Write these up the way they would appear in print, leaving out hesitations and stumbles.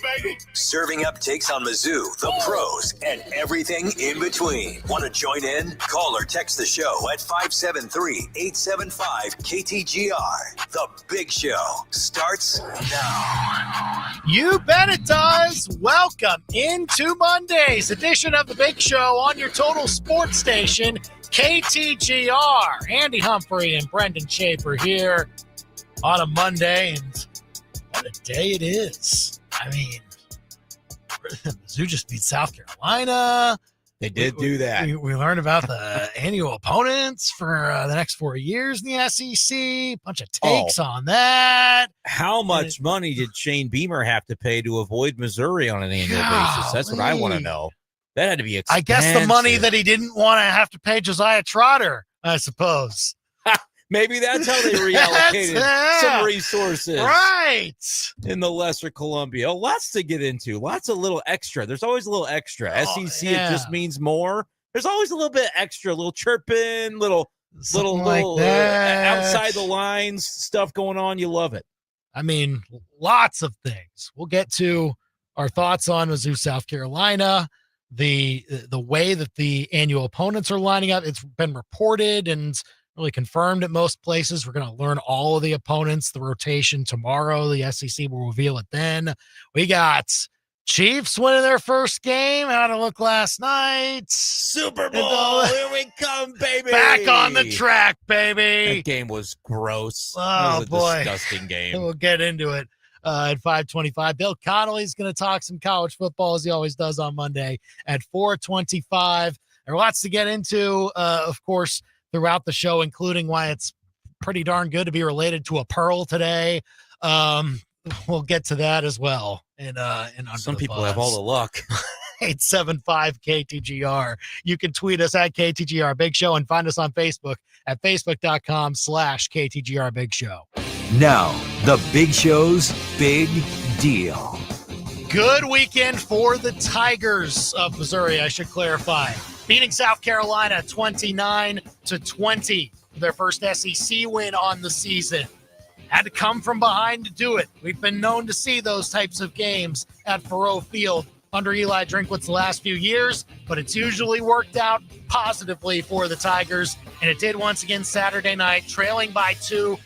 baby. Serving up takes on Mizzou, the pros, and everything in between. Want to join in? Call or text the show at 573-875-KTGR. The Big Show starts now. You bet it does. Welcome into Monday's edition of The Big Show on your total sports station, KTGR. Andy Humphrey and Brendan Schaefer here on a Monday, and what a day it is. I mean, Mizzou just beat South Carolina. They did do that. We learned about the annual opponents for the next 4 years in the SEC. Bunch of takes on that. How much money did Shane Beamer have to pay to avoid Missouri on an annual basis? That's what I want to know. That had to be expensive. I guess the money that he didn't want to have to pay Josiah Trotter, I suppose. Maybe that's how they reallocated some resources. Right. In the Lesser Columbia. Lots to get into. Lots of little extra. There's always a little extra. SEC, it just means more. There's always a little bit extra, a little chirping, little outside the lines stuff going on. You love it. I mean, lots of things. We'll get to our thoughts on Mizzou, South Carolina, the way that the annual opponents are lining up. It's been reported and really confirmed at most places. We're going to learn all of the opponents, the rotation tomorrow. The SEC will reveal it then. We got Chiefs winning their first game. How'd it look last night? Super Bowl. Here we come, baby. Back on the track, baby. That game was gross. Oh, it was a boy. disgusting game. We'll get into it at 5:25. Bill Connelly is going to talk some college football as he always does on Monday at 4:25. There are lots to get into, of course, throughout the show, including why it's pretty darn good to be related to a Pearl today. We'll get to that as well. And some people have all the luck. 875 KTGR. You can tweet us at KTGR Big Show and find us on Facebook at facebook.com/KTGR Big Show. Now, the Big Show's Big Deal. Good weekend for the Tigers of Missouri, I should clarify. Beating South Carolina 29-20 for their first SEC win on the season. Had to come from behind to do it. We've been known to see those types of games at Faurot Field under Eli Drinkwitz the last few years, but it's usually worked out positively for the Tigers, and it did once again Saturday night, trailing by 2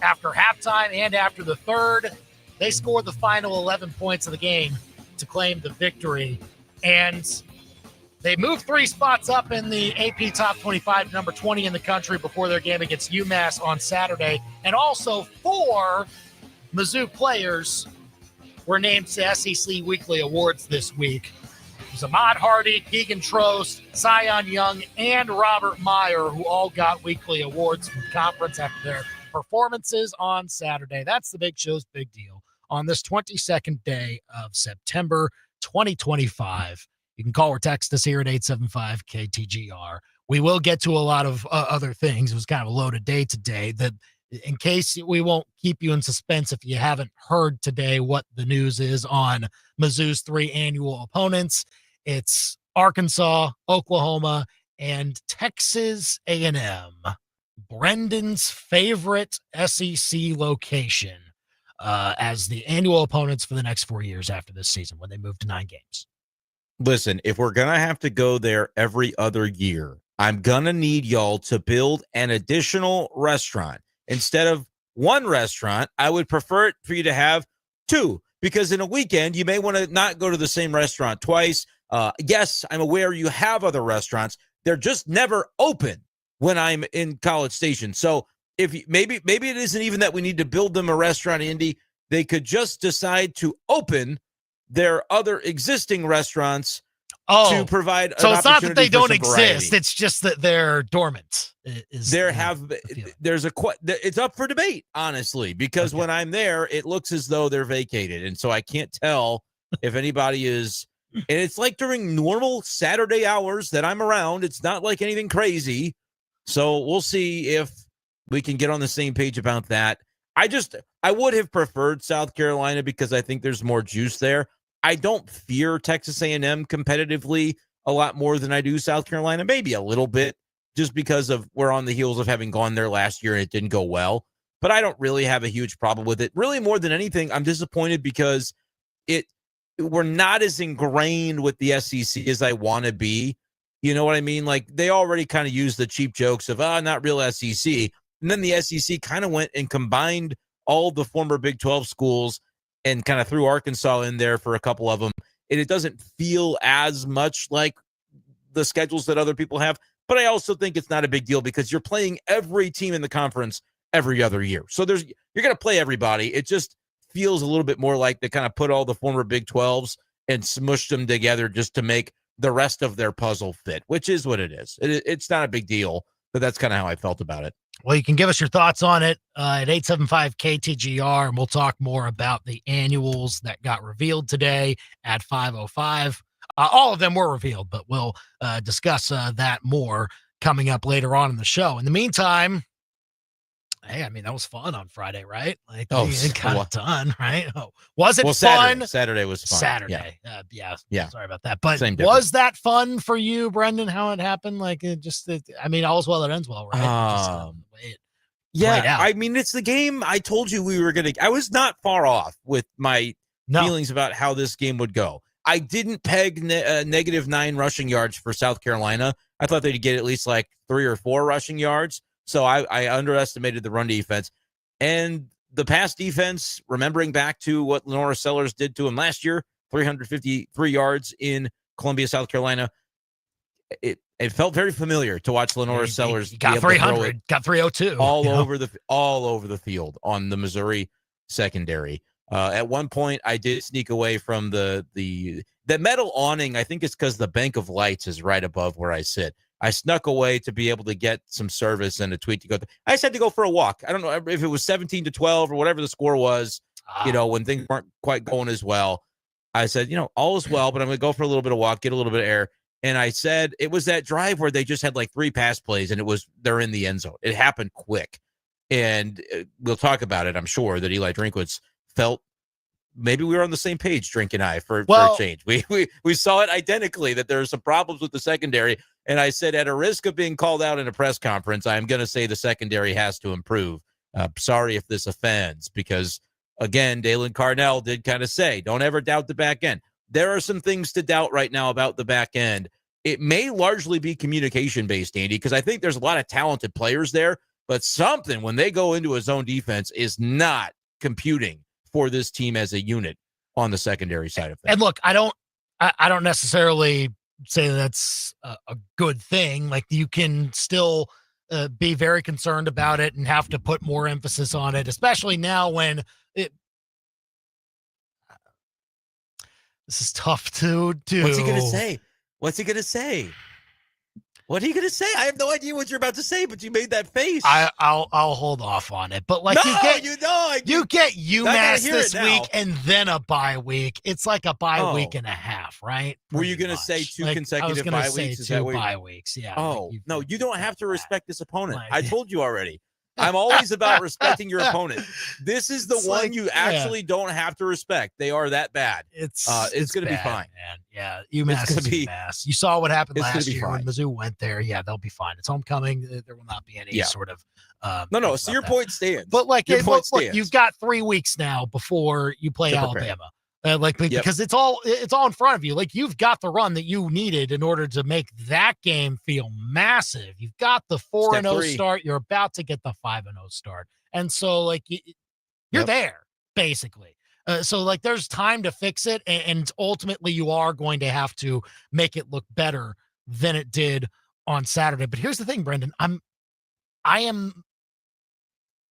after halftime and after the third. They scored the final 11 points of the game to claim the victory, and they moved 3 spots up in the AP Top 25, number 20 in the country before their game against UMass on Saturday. And also 4 Mizzou players were named to SEC Weekly Awards this week. It was Ahmad Hardy, Keegan Trost, Zion Young, and Robert Meyer, who all got weekly awards from the conference after their performances on Saturday. That's the Big Show's big deal on this 22nd day of September 2025. You can call or text us here at 875-KTGR. We will get to a lot of other things. It was kind of a loaded day today, that in case we won't keep you in suspense if you haven't heard today what the news is on Mizzou's 3 annual opponents. It's Arkansas, Oklahoma, and Texas A&M. Brendan's favorite SEC location as the annual opponents for the next 4 years after this season when they move to 9 games. Listen, if we're going to have to go there every other year, I'm going to need y'all to build an additional restaurant. Instead of 1 restaurant, I would prefer it for you to have 2, because in a weekend, you may want to not go to the same restaurant twice. Yes, I'm aware you have other restaurants. They're just never open when I'm in College Station. So if maybe it isn't even that we need to build them a restaurant, Indy. They could just decide to open their other existing restaurants to provide an so it's not that they don't exist, variety. it's just that they're dormant. It's up for debate, honestly, because when I'm there, it looks as though they're vacated, and so I can't tell if anybody is. And it's like during normal Saturday hours that I'm around. It's not like anything crazy, so we'll see if we can get on the same page about that. I would have preferred South Carolina because I think there's more juice there. I don't fear Texas A&M competitively a lot more than I do South Carolina, maybe a little bit, just because of we're on the heels of having gone there last year and it didn't go well. But I don't really have a huge problem with it. Really, more than anything, I'm disappointed because we're not as ingrained with the SEC as I want to be. You know what I mean? Like, they already kind of use the cheap jokes of, not real SEC. And then the SEC kind of went and combined all the former Big 12 schools and kind of threw Arkansas in there for a couple of them. And it doesn't feel as much like the schedules that other people have. But I also think it's not a big deal because you're playing every team in the conference every other year. So you're going to play everybody. It just feels a little bit more like they kind of put all the former Big 12s and smushed them together just to make the rest of their puzzle fit, which is what it is. It's not a big deal, but that's kind of how I felt about it. Well, you can give us your thoughts on it at 875-KTGR, and we'll talk more about the annuals that got revealed today at 5:05. All of them were revealed, but we'll discuss that more coming up later on in the show. In the meantime, hey, I mean, that was fun on Friday, right? Like, it got it done, right? Oh, was it fun? Saturday was fun. Saturday. Yeah. Sorry about that. But Same was that fun for you, Brendan, how it happened? Like, all's well that ends well, right? Yeah, I mean, it's the game I told you we were going to. I was not far off with my feelings about how this game would go. I didn't peg -9 rushing yards for South Carolina. I thought they'd get at least like 3 or 4 rushing yards. So I underestimated the run defense. And the pass defense, remembering back to what Lenora Sellers did to him last year, 353 yards in Columbia, South Carolina. It felt very familiar to watch Lenora Sellers. He got 300, got 302. All over the field on the Missouri secondary. At one point, I did sneak away from the metal awning. I think it's because the bank of lights is right above where I sit. I snuck away to be able to get some service and a tweet to go. I just had to go for a walk. I don't know if it was 17-12 or whatever the score was, when things weren't quite going as well. I said, all is well, but I'm going to go for a little bit of walk, get a little bit of air. And I said, it was that drive where they just had like 3 pass plays and they're in the end zone. It happened quick. And we'll talk about it. I'm sure that Eli Drinkwitz felt maybe we were on the same page, Drink and I, for a change. We saw it identically, that there are some problems with the secondary. And I said, at a risk of being called out in a press conference, I'm going to say the secondary has to improve. Sorry if this offends, because, again, Dalen Carnell did kind of say, don't ever doubt the back end. There are some things to doubt right now about the back end. It may largely be communication-based, Andy, because I think there's a lot of talented players there, but something, when they go into a zone defense, is not computing for this team as a unit on the secondary side of things. And look, I don't necessarily say that's a good thing. Like, you can still be very concerned about it and have to put more emphasis on it, especially now when this is tough to do. What's he going to say? What's he going to say? What are you going to say? I have no idea what you're about to say, but you made that face. I'll hold off on it. But like, you get UMass this week and then a bye week. It's like a bye week and a half, right? Were you going to say 2 consecutive bye weeks? Is that 2 bye weeks? Yeah. Oh, no, you don't have to respect this opponent. I told you already. I'm always about respecting your opponent. This is the one you actually don't have to respect. They are that bad. It's going to be fine, man. Yeah, UMass is UMass. You saw what happened last year when Mizzou went there. Yeah, they'll be fine. It's homecoming. There will not be any sort of no. So your point stands. But like, look, you've got 3 weeks now before you play Alabama. Because it's all in front of you. Like, you've got the run that you needed in order to make that game feel massive. You've got the 4-0 start. You're about to get the 5-0 start. And so, like, you're there, basically. So, like, there's time to fix it. And ultimately, you are going to have to make it look better than it did on Saturday. But here's the thing, Brendan. I am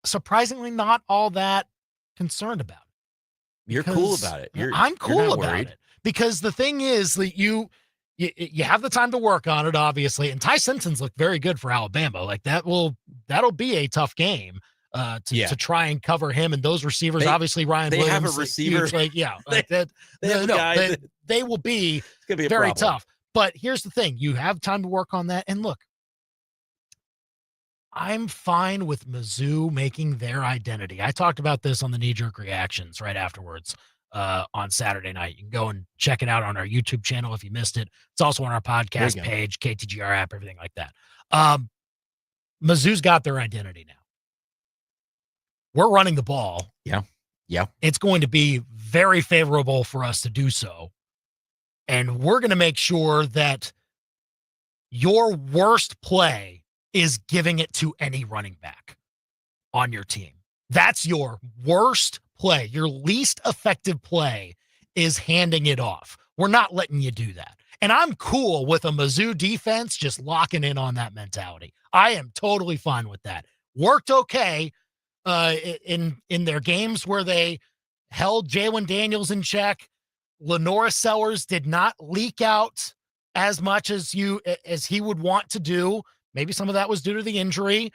surprisingly not all that concerned about it. You're cool about it. I'm cool about it, because the thing is that you have the time to work on it, obviously. And Ty Simpson's looked very good for Alabama. Like, that'll be a tough game to try and cover him and those receivers. Obviously, Ryan Williams. They have a receiver. They will be very tough. But here's the thing: you have time to work on that. And look, I'm fine with Mizzou making their identity. I talked about this on the knee-jerk reactions right afterwards on Saturday night. You can go and check it out on our YouTube channel if you missed it. It's also on our podcast page, KTGR app, everything like that. Mizzou's got their identity now. We're running the ball. Yeah. Yeah. It's going to be very favorable for us to do so. And we're going to make sure that your worst play is giving it to any running back on your team. That's your worst play. Your least effective play is handing it off. We're not letting you do that. And I'm cool with a Mizzou defense just locking in on that mentality. I am totally fine with that. Worked okay in their games where they held Jalen Daniels in check. Lenora Sellers did not leak out as much as he would want to do. Maybe some of that was due to the injury.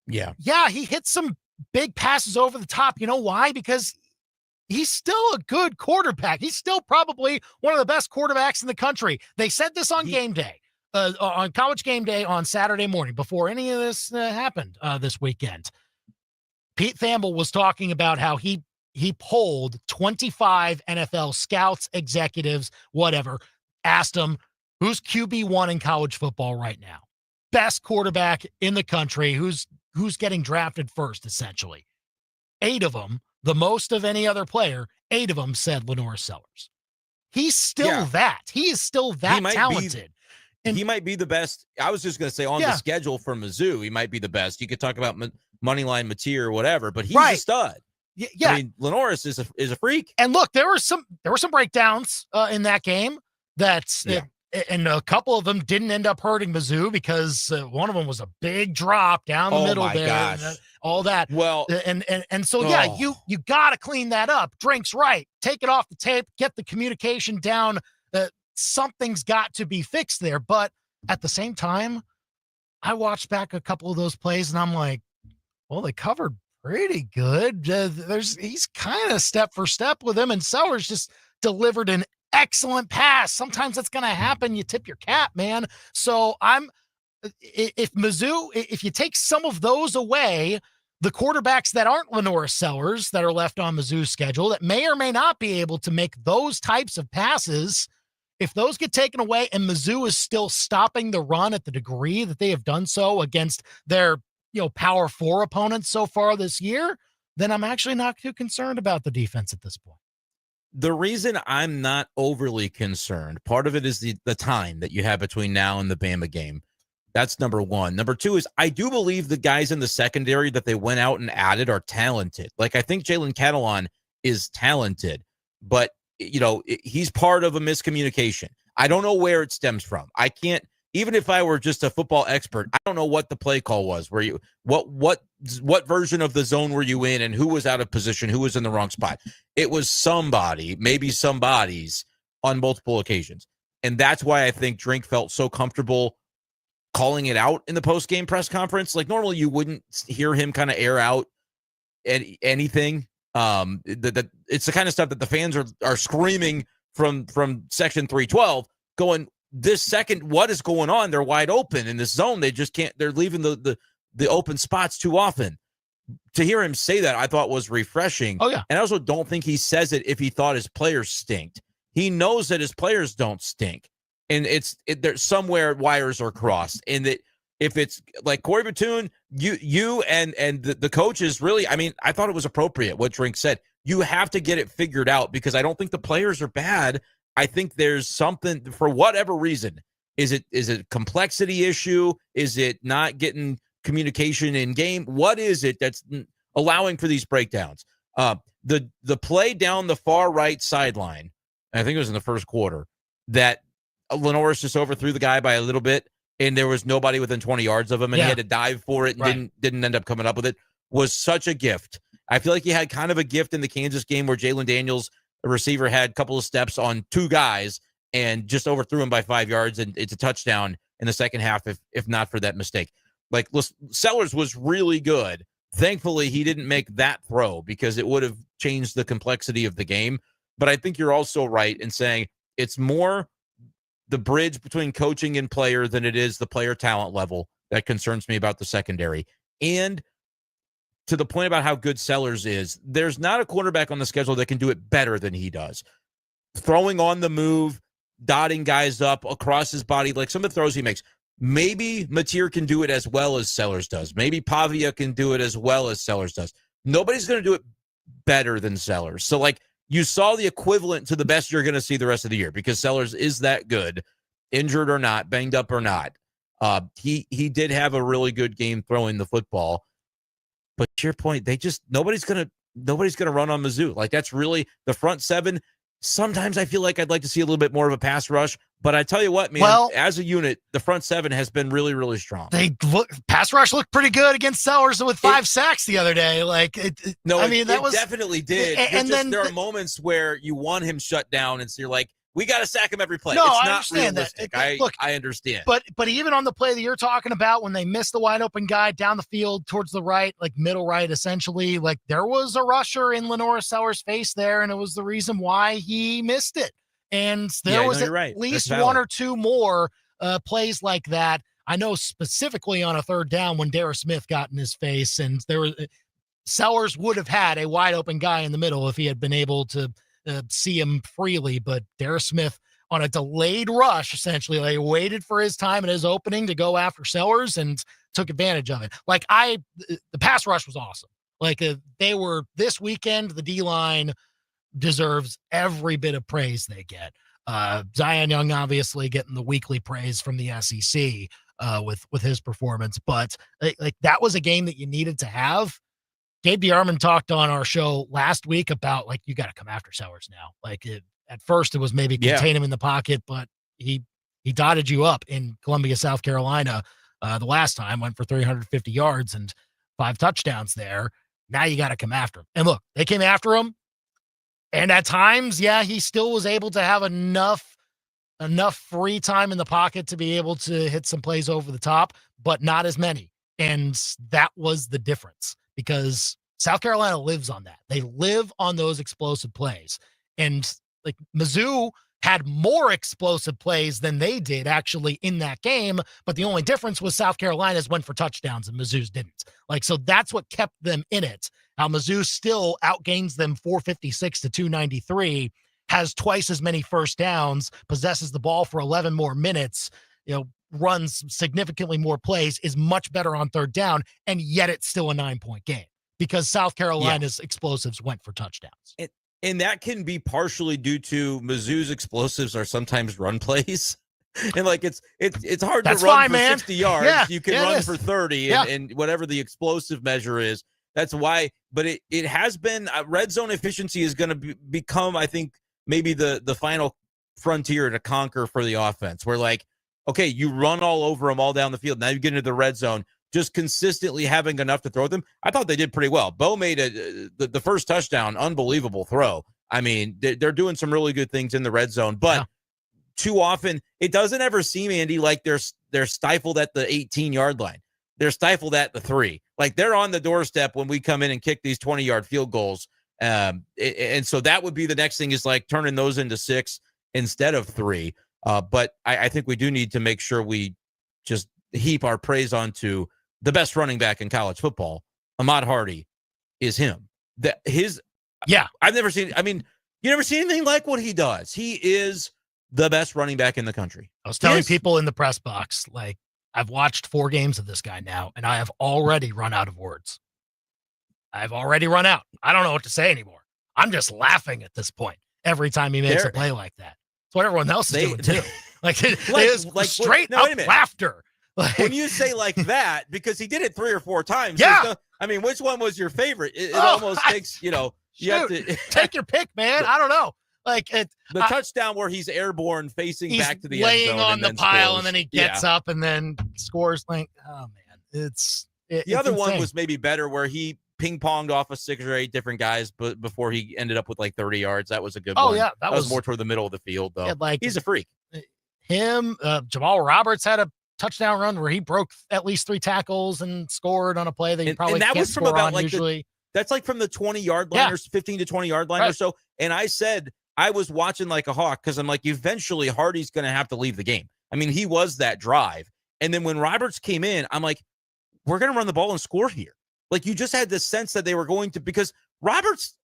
Yeah, he hit some big passes over the top. You know why? Because he's still a good quarterback. He's still probably one of the best quarterbacks in the country. They said this on game day, on College Game Day on Saturday morning before any of this happened this weekend. Pete Thamel was talking about how he polled 25 NFL scouts, executives, whatever, asked them, who's QB1 in college football right now? Best quarterback in the country, who's getting drafted first, essentially. 8 of them, the most of any other player, 8 of them said Lenora Sellers. He's still that. He is still that talented. He might be the best. I was just going to say on the schedule for Mizzou, he might be the best. You could talk about Moneyline Mateer or whatever, but he's a stud. Yeah. I mean, Lenoris is a freak. And look, there were some breakdowns in that game and a couple of them didn't end up hurting Mizzou because one of them was a big drop down the middle there. Gosh. And all that. Well, and so you got to clean that up. Drink's right. Take it off the tape. Get the communication down. Something's got to be fixed there. But at the same time, I watched back a couple of those plays and I'm like, well, they covered pretty good. He's kind of step for step with him, and Sellers just delivered an excellent pass. Sometimes that's going to happen. You tip your cap, man. So if Mizzou, if you take some of those away, the quarterbacks that aren't Lenora Sellers that are left on Mizzou's schedule that may or may not be able to make those types of passes, if those get taken away and Mizzou is still stopping the run at the degree that they have done so against their Power 4 opponents so far this year, then I'm actually not too concerned about the defense at this point. The reason I'm not overly concerned, part of it is the time that you have between now and the Bama game. That's number one. Number two is I do believe the guys in the secondary that they went out and added are talented. Like, I think Jalen Catalon is talented, but, he's part of a miscommunication. I don't know where it stems from. I can't, even if I were just a football expert, I don't know what the play call was. What version of the zone were you in, and who was out of position, who was in the wrong spot? It was somebody, maybe somebody's, on multiple occasions. And that's why I think Drink felt so comfortable calling it out in the post-game press conference. Like, normally you wouldn't hear him kind of air out anything. It's the kind of stuff that the fans are screaming from section 312 going, this second, what is going on? They're wide open in this zone. They just can't, they're leaving the open spots too often. To hear him say that, I thought was refreshing. Oh, yeah. And I also don't think he says it if he thought his players stinked. He knows that his players don't stink. And there's somewhere wires are crossed. And that if it's like Corey Batoon, you and the coaches really, I mean, I thought it was appropriate what Drink said. You have to get it figured out, because I don't think the players are bad. I think there's something, for whatever reason. Is it a complexity issue? Is it not getting communication in game? What is it that's allowing for these breakdowns? The play down the far right sideline, I think it was in the first quarter, that Lenoris just overthrew the guy by a little bit, and there was nobody within 20 yards of him, and he had to dive for it and didn't end up coming up with it, was such a gift. I feel like he had kind of a gift in the Kansas game where Jalen Daniels, a receiver, had a couple of steps on 2 guys and just overthrew him by 5 yards, and it's a touchdown in the second half if not for that mistake. Like, Sellers was really good. Thankfully, he didn't make that throw, because it would have changed the complexity of the game. But I think you're also right in saying it's more the bridge between coaching and player than it is the player talent level that concerns me about the secondary. And to the point about how good Sellers is, there's not a quarterback on the schedule that can do it better than he does. Throwing on the move, dotting guys up across his body, like some of the throws he makes. Maybe Mateer can do it as well as Sellers does. Maybe Pavia can do it as well as Sellers does. Nobody's going to do it better than Sellers. So, like, you saw the equivalent to the best you're going to see the rest of the year because Sellers is that good, injured or not, banged up or not. He did have a really good game throwing the football. But to your point, nobody's gonna run on Mizzou. Like, that's really the front seven. Sometimes I feel like I'd like to see a little bit more of a pass rush, but I tell you what, man, as a unit, the front seven has been really, really strong. Pass rush looked pretty good against Sellers with 5 sacks the other day. Like, it definitely did. And then there are moments where you want him shut down, and so you're like, we got to sack him every play. No, it's I not understand realistic. that. I understand. But even on the play that you're talking about, when they missed the wide open guy down the field towards the right, like middle right, essentially, like there was a rusher in Lenora Sellers' face there, and it was the reason why he missed it. And there was at least one or two more plays like that. I know specifically on a third down when Dara Smith got in his face, and Sellers would have had a wide open guy in the middle if he had been able to see him freely, but Dara Smith on a delayed rush, essentially, they waited for his time and his opening to go after Sellers and took advantage of it. Like, the pass rush was awesome. Like, they were this weekend, the D-line deserves every bit of praise they get. Zion Young obviously getting the weekly praise from the SEC with his performance, but like that was a game that you needed to have. Gabe DeArmond talked on our show last week about, like, you got to come after Sellers now. Like, at first it was maybe contain him in the pocket, but he dotted you up in Columbia, South Carolina the last time, went for 350 yards and 5 touchdowns there. Now you got to come after him. And look, they came after him, and at times, he still was able to have enough free time in the pocket to be able to hit some plays over the top, but not as many. And that was the difference, because South Carolina lives on that. They live on those explosive plays. And like, Mizzou had more explosive plays than they did actually in that game, but the only difference was South Carolina's went for touchdowns and Mizzou's didn't. Like, so that's what kept them in it. How Mizzou still outgains them 456 to 293, has twice as many first downs, possesses the ball for 11 more minutes, runs significantly more plays, is much better on third down, and yet it's still a 9-point game because South Carolina's explosives went for touchdowns. And that can be partially due to Mizzou's explosives are sometimes run plays. And like, it's hard to run for 60 yards. Yeah, you can run for 30 and whatever the explosive measure is. That's why. But it has been red zone efficiency is going to become, I think, maybe the final frontier to conquer for the offense, where, like, okay, you run all over them all down the field. Now you get into the red zone, just consistently having enough to throw them. I thought they did pretty well. Bo made the first touchdown, unbelievable throw. I mean, they're doing some really good things in the red zone, but too often it doesn't ever seem, Andy, like they're stifled at the 18-yard line. They're stifled at the 3. Like, they're on the doorstep when we come in and kick these 20-yard field goals. And so that would be the next thing, is like turning those into 6 instead of 3. But I think we do need to make sure we just heap our praise onto the best running back in college football. Ahmad Hardy is him. I've never seen, you never seen anything like what he does. He is the best running back in the country. I was telling people in the press box, like, I've watched 4 games of this guy now, and I have already run out of words. I've already run out. I don't know what to say anymore. I'm just laughing at this point every time he makes a play like that. It's what everyone else is doing too. Like, it is straight up laughter. Like, when you say like that, because he did it 3 or 4 times. Which one was your favorite? It almost takes, you have to take your pick, man. I don't know. Like, the touchdown where he's airborne facing back to the end zone, laying on the pile, and then he gets up and then scores. Like, oh man, the other one was maybe better, where he ping-ponged off of 6 or 8 different guys, but before he ended up with like 30 yards. That was a good one. Oh yeah, that was more toward the middle of the field, though. Like, he's a freak. Him, Jamal Roberts had a touchdown run where he broke at least 3 tackles and scored on a play that you probably can't was from about, like, usually. That's like from the 20-yard line or 15 to 20-yard line or so. And I said I was watching like a hawk, because I'm like, eventually Hardy's going to have to leave the game. I mean, he was that drive. And then when Roberts came in, I'm like, we're going to run the ball and score here. Like, you just had this sense that they were going to, because Roberts,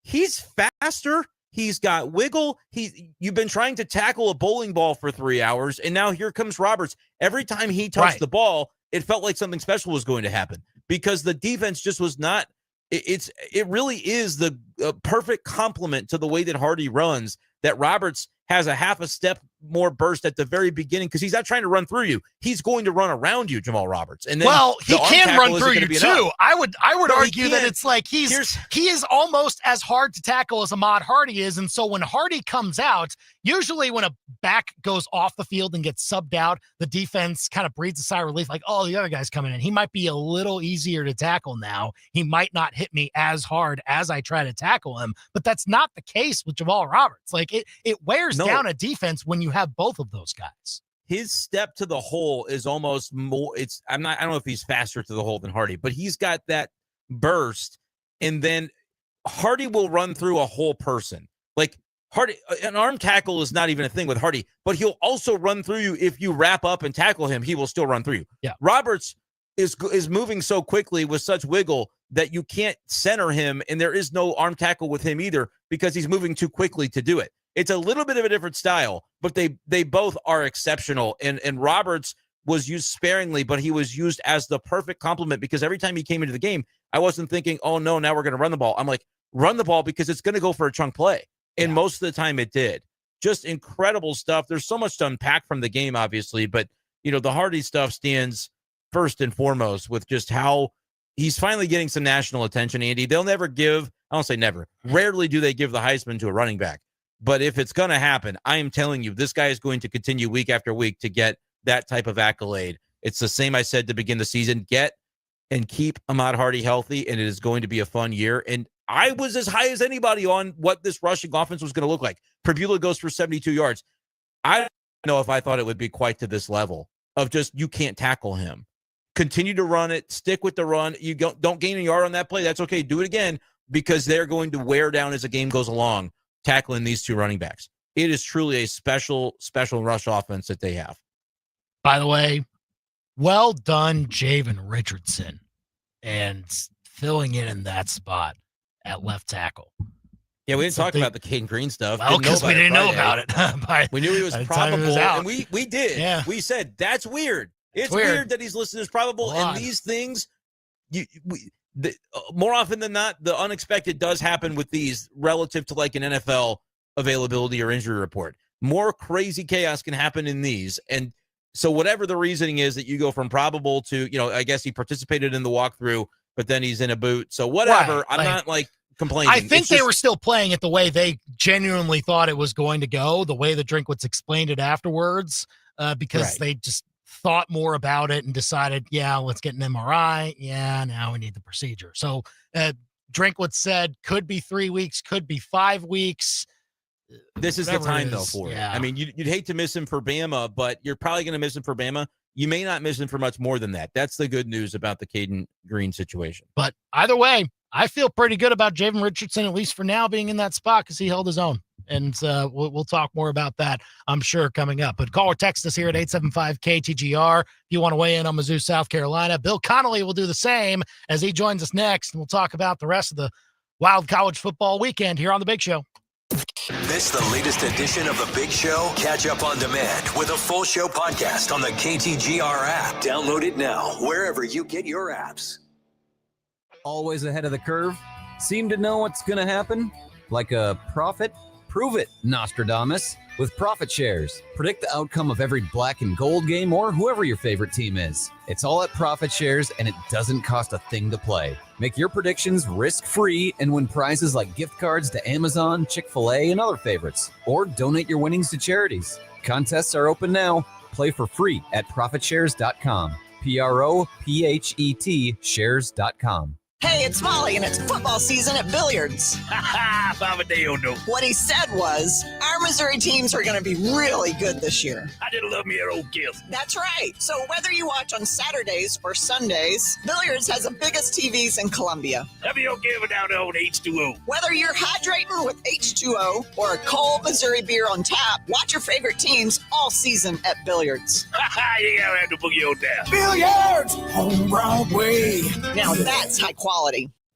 he's faster. He's got wiggle. You've been trying to tackle a bowling ball for 3 hours, and now here comes Roberts. Every time he touched the ball, it felt like something special was going to happen, because the defense just was not it really is the perfect complement to the way that Hardy runs, that Roberts has a half a step more burst at the very beginning because he's not trying to run through you. He's going to run around you, Jamal Roberts. And then he can run through you too. I would argue that it's like he is almost as hard to tackle as Ahmad Hardy is. And so when Hardy comes out, usually when a back goes off the field and gets subbed out, the defense kind of breathes a sigh of relief, like, oh, the other guy's coming in. He might be a little easier to tackle now. He might not hit me as hard as I try to tackle him, but that's not the case with Jamal Roberts. Like it wears down a defense when you have both of those guys. His step to the hole is almost more. I don't know if he's faster to the hole than Hardy, but he's got that burst. And then Hardy will run through a whole person. Like Hardy, an arm tackle is not even a thing with Hardy, but he'll also run through you. If you wrap up and tackle him, he will still run through you. Yeah. Roberts is moving so quickly with such wiggle that you can't center him. And there is no arm tackle with him either because he's moving too quickly to do it. It's a little bit of a different style, but they both are exceptional. And Roberts was used sparingly, but he was used as the perfect complement because every time he came into the game, I wasn't thinking, oh, no, now we're going to run the ball. I'm like, run the ball because it's going to go for a chunk play. And most of the time it did. Just incredible stuff. There's so much to unpack from the game, obviously, but, the Hardy stuff stands first and foremost with just how he's finally getting some national attention, Andy. They'll never give, I don't say never, rarely do they give the Heisman to a running back. But if it's going to happen, I am telling you, this guy is going to continue week after week to get that type of accolade. It's the same I said to begin the season. Get and keep Ahmad Hardy healthy, and it is going to be a fun year. And I was as high as anybody on what this rushing offense was going to look like. Prebula goes for 72 yards. I don't know if I thought it would be quite to this level of just you can't tackle him. Continue to run it. Stick with the run. You don't gain a yard on that play. That's okay. Do it again because they're going to wear down as the game goes along, tackling these two running backs. It is truly a special rush offense that they have. By the way, well done, Javen Richardson, and filling in that spot at left tackle. Yeah, we didn't talk about the Caden Green stuff. Well, because we didn't know about it. We knew he was probable, and we did. Yeah. We said, that's weird. It's weird that he's listed as probable, and these things, more often than not, the unexpected does happen with these relative to like an NFL availability or injury report. More crazy chaos can happen in these, and so whatever the reasoning is that you go from probable to, I guess he participated in the walkthrough, but then he's in a boot. So whatever, right. I'm not like complaining. I think they were still playing it the way they genuinely thought it was going to go, the way the Drinkwitz explained it afterwards, because they just thought more about it and decided, let's get an MRI. Yeah, now we need the procedure. So Drinkwitz said could be 3 weeks, could be 5 weeks. This is the time, though, for it. I mean, you'd hate to miss him for Bama, but you're probably going to miss him for Bama. You may not miss him for much more than that. That's the good news about the Caden Green situation. But either way, I feel pretty good about Javen Richardson, at least for now, being in that spot because he held his own. And we'll talk more about that, I'm sure, coming up. But call or text us here at 875-KTGR if you want to weigh in on Mizzou, South Carolina. Bill Connelly will do the same as he joins us next, and we'll talk about the rest of the wild college football weekend here on The Big Show. Miss the latest edition of The Big Show? Catch up on demand with a full show podcast on the KTGR app. Download it now, wherever you get your apps. Always ahead of the curve? Seem to know what's going to happen? Like a prophet? Prove it, Nostradamus, with Profit Shares. Predict the outcome of every black and gold game or whoever your favorite team is. It's all at Profit Shares, and it doesn't cost a thing to play. Make your predictions risk-free and win prizes like gift cards to Amazon, Chick-fil-A, and other favorites. Or donate your winnings to charities. Contests are open now. Play for free at ProfitShares.com. PROPHET shares.com. Hey, it's Molly, and it's football season at Billiards. Ha ha, What he said was, our Missouri teams are going to be really good this year. I did love me an old gift. That's right. So whether you watch on Saturdays or Sundays, Billiards has the biggest TVs in Columbia. Have you giving out on H2O? Whether you're hydrating with H2O or a cold Missouri beer on tap, watch your favorite teams all season at Billiards. Ha ha, yeah, I have to boogie on down. Billiards on Broadway. Now that's high quality.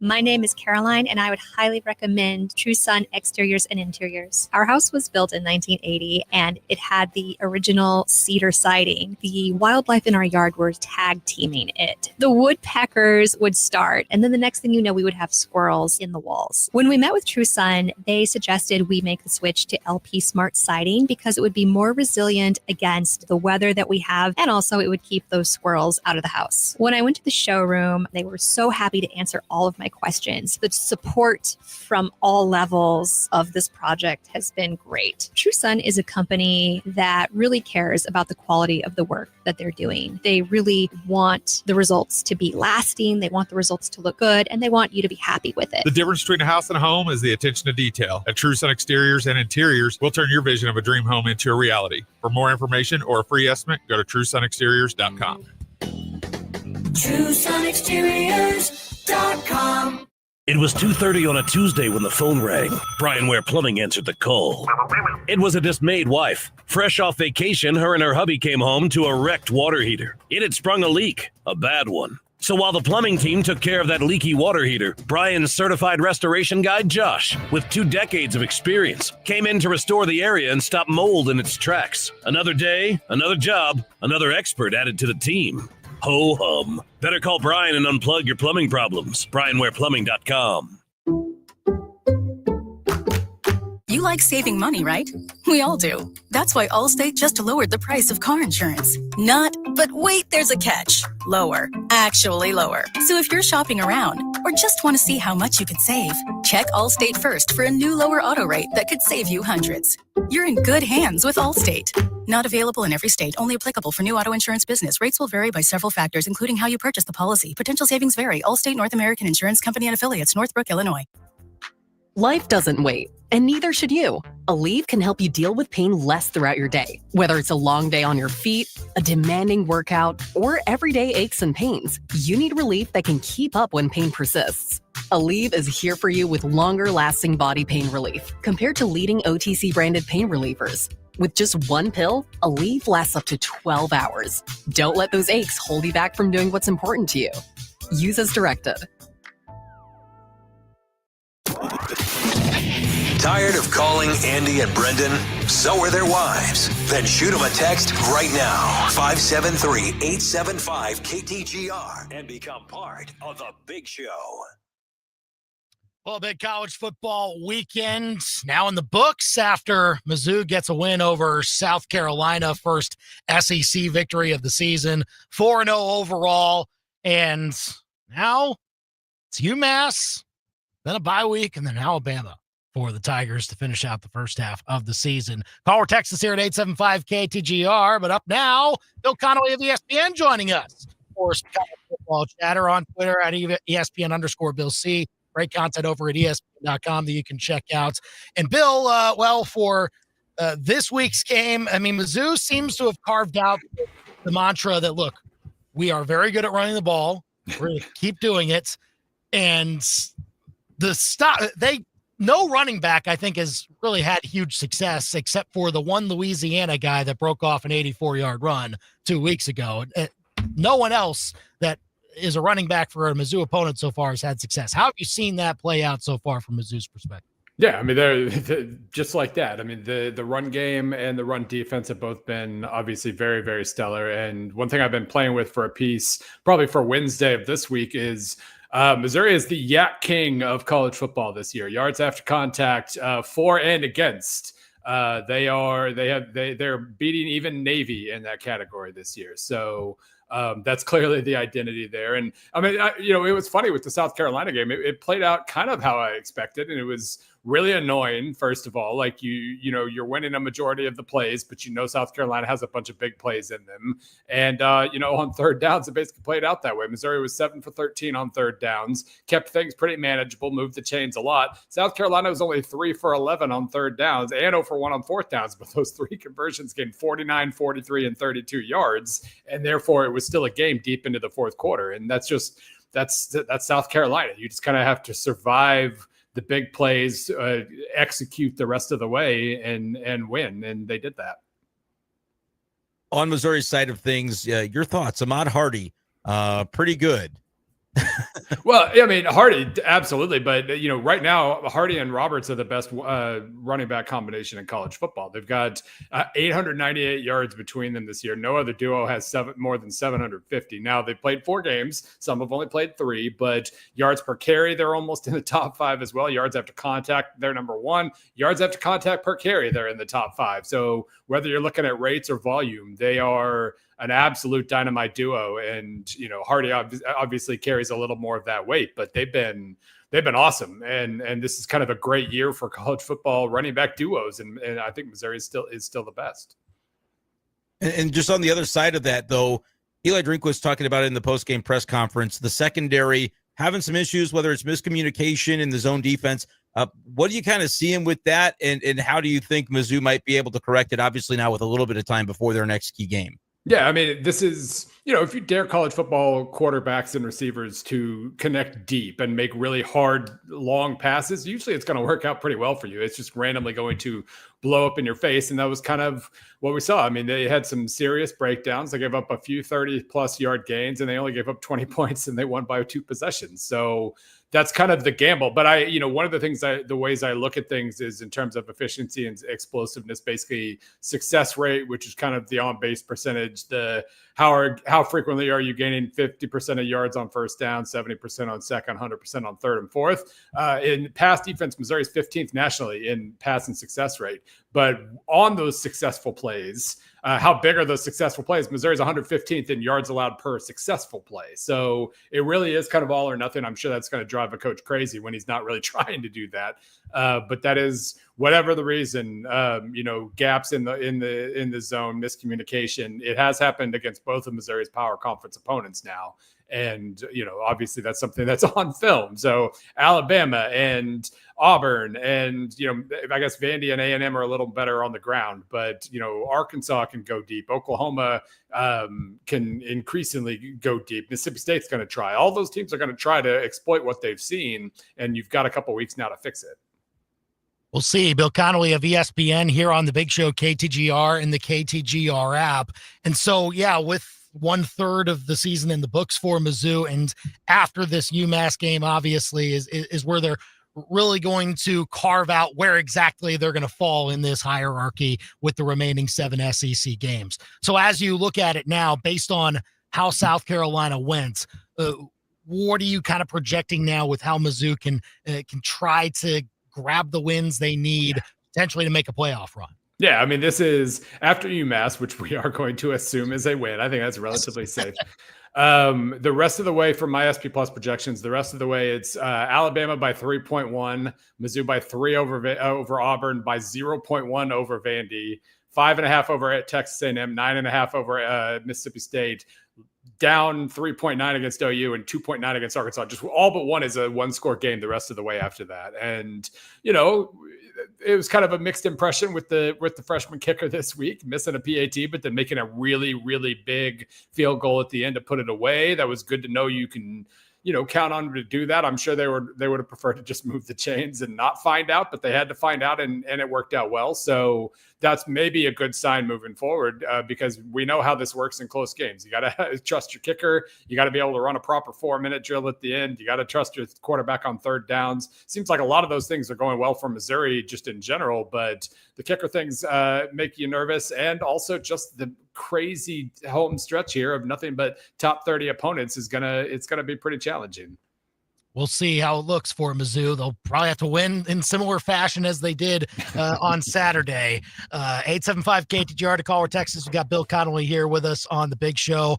My name is Caroline, and I would highly recommend True Sun Exteriors and Interiors. Our house was built in 1980, and it had the original cedar siding. The wildlife in our yard were tag teaming it. The woodpeckers would start, and then the next thing you know, we would have squirrels in the walls. When we met with True Sun, they suggested we make the switch to LP Smart siding because it would be more resilient against the weather that we have, and also it would keep those squirrels out of the house. When I went to the showroom, they were so happy to answer all of my questions. The support from all levels of this project has been great. True Sun is a company that really cares about the quality of the work that they're doing. They really want the results to be lasting, they want the results to look good, and they want you to be happy with it. The difference between a house and a home is the attention to detail. At True Sun Exteriors and Interiors, we'll turn your vision of a dream home into a reality. For more information or a free estimate, go to TrueSunExteriors.com. TrueSunExteriors.com. It was 2:30 on a Tuesday when the phone rang. Brian Ware Plumbing answered the call. It was a dismayed wife. Fresh off vacation, her and her hubby came home to a wrecked water heater. It had sprung a leak, a bad one. So while the plumbing team took care of that leaky water heater, Brian's certified restoration guide, Josh, with 2 decades of experience, came in to restore the area and stop mold in its tracks. Another day, another job, another expert added to the team. Ho hum. Better call Brian and unplug your plumbing problems. BrianWarePlumbing.com. You like saving money, right? We all do. That's why Allstate just lowered the price of car insurance. Not, but wait, there's a catch. Lower. Actually lower. So if you're shopping around or just want to see how much you could save, check Allstate first for a new lower auto rate that could save you hundreds. You're in good hands with Allstate. Not available in every state. Only applicable for new auto insurance business. Rates will vary by several factors, including how you purchase the policy. Potential savings vary. Allstate North American Insurance Company and Affiliates, Northbrook, Illinois. Life doesn't wait, and neither should you. Aleve can help you deal with pain less throughout your day. Whether it's a long day on your feet, a demanding workout, or everyday aches and pains, you need relief that can keep up when pain persists. Aleve is here for you with longer-lasting body pain relief compared to leading OTC-branded pain relievers. With just one pill, Aleve lasts up to 12 hours. Don't let those aches hold you back from doing what's important to you. Use as directed. Tired of calling Andy and Brendan? So are their wives. Then shoot them a text right now. 573-875-KTGR and become part of the Big Show. Well, big college football weekend now in the books after Mizzou gets a win over South Carolina, first SEC victory of the season, 4-0 overall. And now it's UMass, then a bye week, and then Alabama for the Tigers to finish out the first half of the season. Call or text us here at 875-KTGR. But up now, Bill Connelly of ESPN joining us for some college football chatter on Twitter at ESPN_Bill C. Great content over at ESPN.com that you can check out. And Bill, for this week's game, I mean, Mizzou seems to have carved out the mantra that, look, we are very good at running the ball. We're going to keep doing it. And no running back, I think, has really had huge success except for the one Louisiana guy that broke off an 84-yard run 2 weeks ago. No one else that is a running back for a Mizzou opponent so far has had success. How have you seen that play out so far from Mizzou's perspective? Yeah, I mean, they're just like that. I mean, the run game and the run defense have both been obviously very, very stellar. And one thing I've been playing with for a piece, probably for Wednesday of this week, is Missouri is the yak king of college football this year. Yards after contact, for and against. They're beating even Navy in that category this year. So that's clearly the identity there. And I mean, it was funny with the South Carolina game. It played out kind of how I expected, and it was really annoying. First of all, like you're winning a majority of the plays, but South Carolina has a bunch of big plays in them. And on third downs, it basically played out that way. Missouri was 7 for 13 on third downs, kept things pretty manageable, moved the chains a lot. South Carolina was only 3 for 11 on third downs and 0 for 1 on fourth downs, but those three conversions gained 49, 43, and 32 yards, and therefore it was still a game deep into the fourth quarter. And that's South Carolina. You just kind of have to survive the big plays, execute the rest of the way, and win. And they did that. On Missouri's side of things, your thoughts? Ahmad Hardy, pretty good. Well, I mean, Hardy, absolutely. But, right now, Hardy and Roberts are the best running back combination in college football. They've got 898 yards between them this year. No other duo has more than 750. Now, they've played 4 games. Some have only played 3, but yards per carry, they're almost in the top 5 as well. Yards after contact, they're number 1. Yards after contact per carry, they're in the top 5. So whether you're looking at rates or volume, they are an absolute dynamite duo. And, Hardy obviously carries a little more of that weight, but they've been awesome. And this is kind of a great year for college football running back duos. And I think Missouri is still the best. And just on the other side of that, though, Eli Drink was talking about it in the post-game press conference, the secondary having some issues, whether it's miscommunication in the zone defense. What do you kind of see him with that? And how do you think Mizzou might be able to correct it? Obviously now with a little bit of time before their next key game. Yeah, I mean, this is, if you dare college football quarterbacks and receivers to connect deep and make really hard, long passes, usually it's going to work out pretty well for you. It's just randomly going to blow up in your face. And that was kind of what we saw. I mean, they had some serious breakdowns. They gave up a few 30-plus yard gains, and they only gave up 20 points, and they won by 2 possessions. So that's kind of the gamble. But one of the things the ways I look at things is in terms of efficiency and explosiveness, basically success rate, which is kind of the on base percentage, how frequently are you gaining 50% of yards on first down, 70% on second, 100% on third and fourth. In pass defense, Missouri is 15th nationally in pass and success rate. But on those successful plays, how big are those successful plays? Missouri's 115th in yards allowed per successful play. So it really is kind of all or nothing. I'm sure that's going to drive a coach crazy when he's not really trying to do that. But that is, whatever the reason, gaps in the zone, miscommunication. It has happened against both of Missouri's power conference opponents now. And, obviously that's something that's on film. So Alabama and Auburn and, I guess Vandy and A&M are a little better on the ground, but, Arkansas can go deep. Oklahoma can increasingly go deep. Mississippi State's going to try. All those teams are going to try to exploit what they've seen. And you've got a couple weeks now to fix it. We'll see. Bill Connelly of ESPN here on the Big Show, KTGR and the KTGR app. And so, with 1/3 of the season in the books for Mizzou, and after this UMass game, obviously, is where they're really going to carve out where exactly they're going to fall in this hierarchy with the remaining 7 SEC games. So as you look at it now, based on how South Carolina went, what are you kind of projecting now with how Mizzou can try to grab the wins they need potentially to make a playoff run? Yeah, I mean, this is after UMass, which we are going to assume is a win. I think that's relatively safe. The rest of the way from my SP Plus projections, the rest of the way, it's Alabama by 3.1, Mizzou by 3 over Auburn, by 0.1 over Vandy, 5.5 over Texas A&M, 9.5 over Mississippi State, down 3.9 against OU and 2.9 against Arkansas. Just all but one is a 1-score game the rest of the way after that. And, it was kind of a mixed impression with the freshman kicker this week, missing a PAT, but then making a really, really big field goal at the end to put it away. That was good to know you can, count on him to do that. I'm sure they would have preferred to just move the chains and not find out, but they had to find out, and it worked out well. So that's maybe a good sign moving forward because we know how this works in close games. You got to trust your kicker. You got to be able to run a proper 4-minute drill at the end. You got to trust your quarterback on third downs. Seems like a lot of those things are going well for Missouri just in general, but the kicker things make you nervous, and also just the crazy home stretch here of nothing but top 30 opponents it's gonna be pretty challenging. We'll see how it looks for Mizzou. They'll probably have to win in similar fashion as they did on Saturday. 875 KTGR to call or Texas. We got Bill Connelly here with us on the Big Show.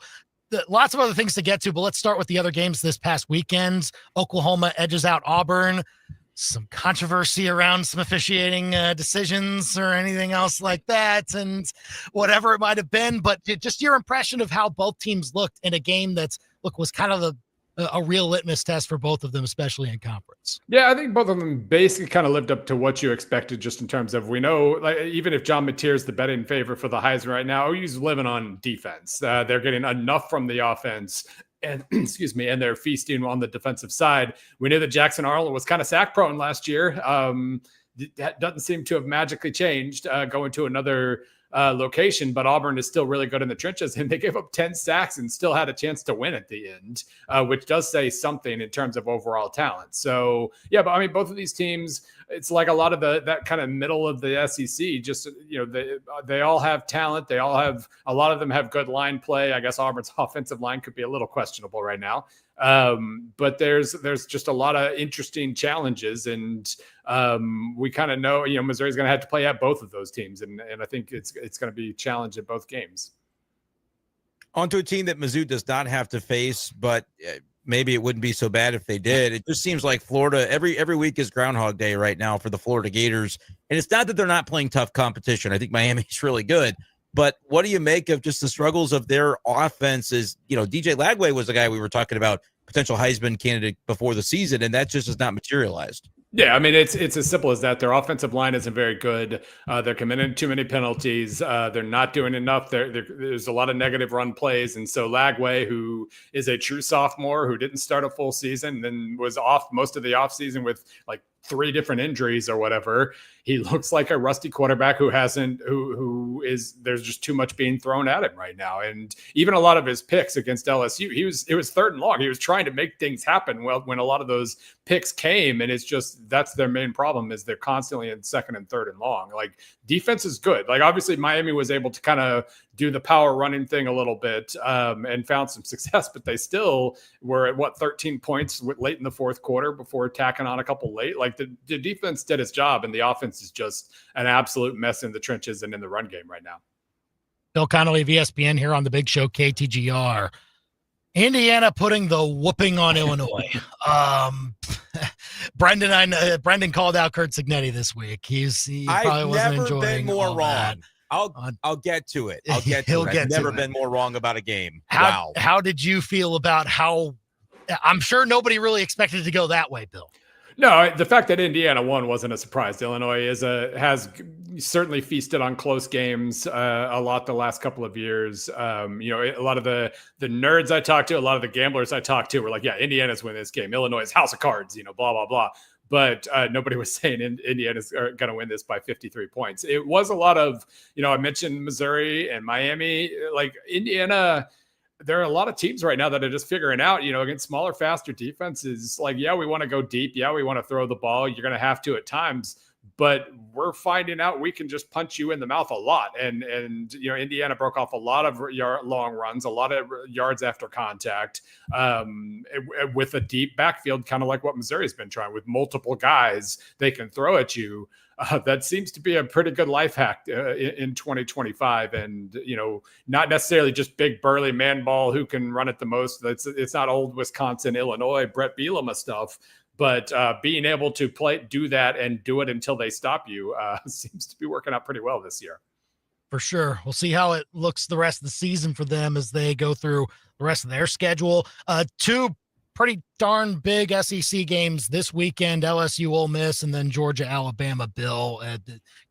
Lots of other things to get to, but let's start with the other games this past weekend. Oklahoma edges out Auburn. Some controversy around some officiating decisions or anything else like that, and whatever it might have been. But just your impression of how both teams looked in a game that's was kind of a real litmus test for both of them, especially in conference. Yeah, I think both of them basically kind of lived up to what you expected, just in terms of, we know, like, even if John Mateer's the betting favorite for the Heisman right now, OU's living on defense. They're getting enough from the offense, and and they're feasting on the defensive side. We knew that Jackson Arnold was kind of sack prone last year. That doesn't seem to have magically changed, going to another location, but Auburn is still really good in the trenches, and they gave up 10 sacks and still had a chance to win at the end, which does say something in terms of overall talent. So yeah, but I mean, both of these teams, it's like a lot of that kind of middle of the SEC. Just they all have talent. They all have, a lot of them have good line play. I guess Auburn's offensive line could be a little questionable right now, but there's just a lot of interesting challenges, and we kind of know Missouri's going to have to play at both of those teams, and I think it's going to be a challenge in both games. On to a team that Mizzou does not have to face, but maybe it wouldn't be so bad if they did. It just seems like Florida, every week is Groundhog Day right now for the Florida Gators. And it's not that they're not playing tough competition. I think Miami's really good. But what do you make of just the struggles of their offenses? DJ Lagway was the guy we were talking about, potential Heisman candidate before the season, and that just has not materialized. Yeah, I mean, it's as simple as that. Their offensive line isn't very good. They're committing too many penalties. They're not doing enough. There's a lot of negative run plays. And so Lagway, who is a true sophomore who didn't start a full season, then was off most of the offseason with like 3 different injuries or whatever. He looks like a rusty quarterback there's just too much being thrown at him right now. And even a lot of his picks against LSU, it was 3rd and long. He was trying to make things happen when a lot of those picks came, and it's just, that's their main problem, is they're constantly in 2nd and 3rd and long. Like, defense is good. Like, obviously Miami was able to kind of do the power running thing a little bit and found some success, but they still were at 13 points late in the 4th quarter before tacking on a couple late. Like, the defense did its job, and the offense is just an absolute mess in the trenches and in the run game right now. Bill Connelly of ESPN here on the Big Show, KTGR. Indiana putting the whooping on Illinois. Brendan called out Kurt Signetti this week. He probably wasn't enjoying all that. I'll get to it. I've never been more wrong about a game. How did you feel about how? I'm sure nobody really expected it to go that way, Bill. No, the fact that Indiana won wasn't a surprise. Illinois has certainly feasted on close games a lot the last couple of years. A lot of the nerds I talked to, a lot of the gamblers I talked to were like, yeah, Indiana's winning this game. Illinois is house of cards, blah, blah, blah. But nobody was saying Indiana's going to win this by 53 points. It was a lot of, I mentioned Missouri and Miami, like Indiana. There are a lot of teams right now that are just figuring out, against smaller, faster defenses. Like, yeah, we want to go deep. Yeah, we want to throw the ball. You're going to have to at times, but we're finding out we can just punch you in the mouth a lot. And Indiana broke off a lot of long runs, a lot of yards after contact, with a deep backfield, kind of like what Missouri's been trying, with multiple guys they can throw at you. That seems to be a pretty good life hack in 2025. And, not necessarily just big burly man ball who can run it the most. It's not old Wisconsin, Illinois, Brett Bielema stuff, but being able to do that and do it until they stop you seems to be working out pretty well this year. For sure. We'll see how it looks the rest of the season for them as they go through the rest of their schedule. 2 pretty darn big SEC games this weekend, LSU, Ole Miss, and then Georgia, Alabama. Bill,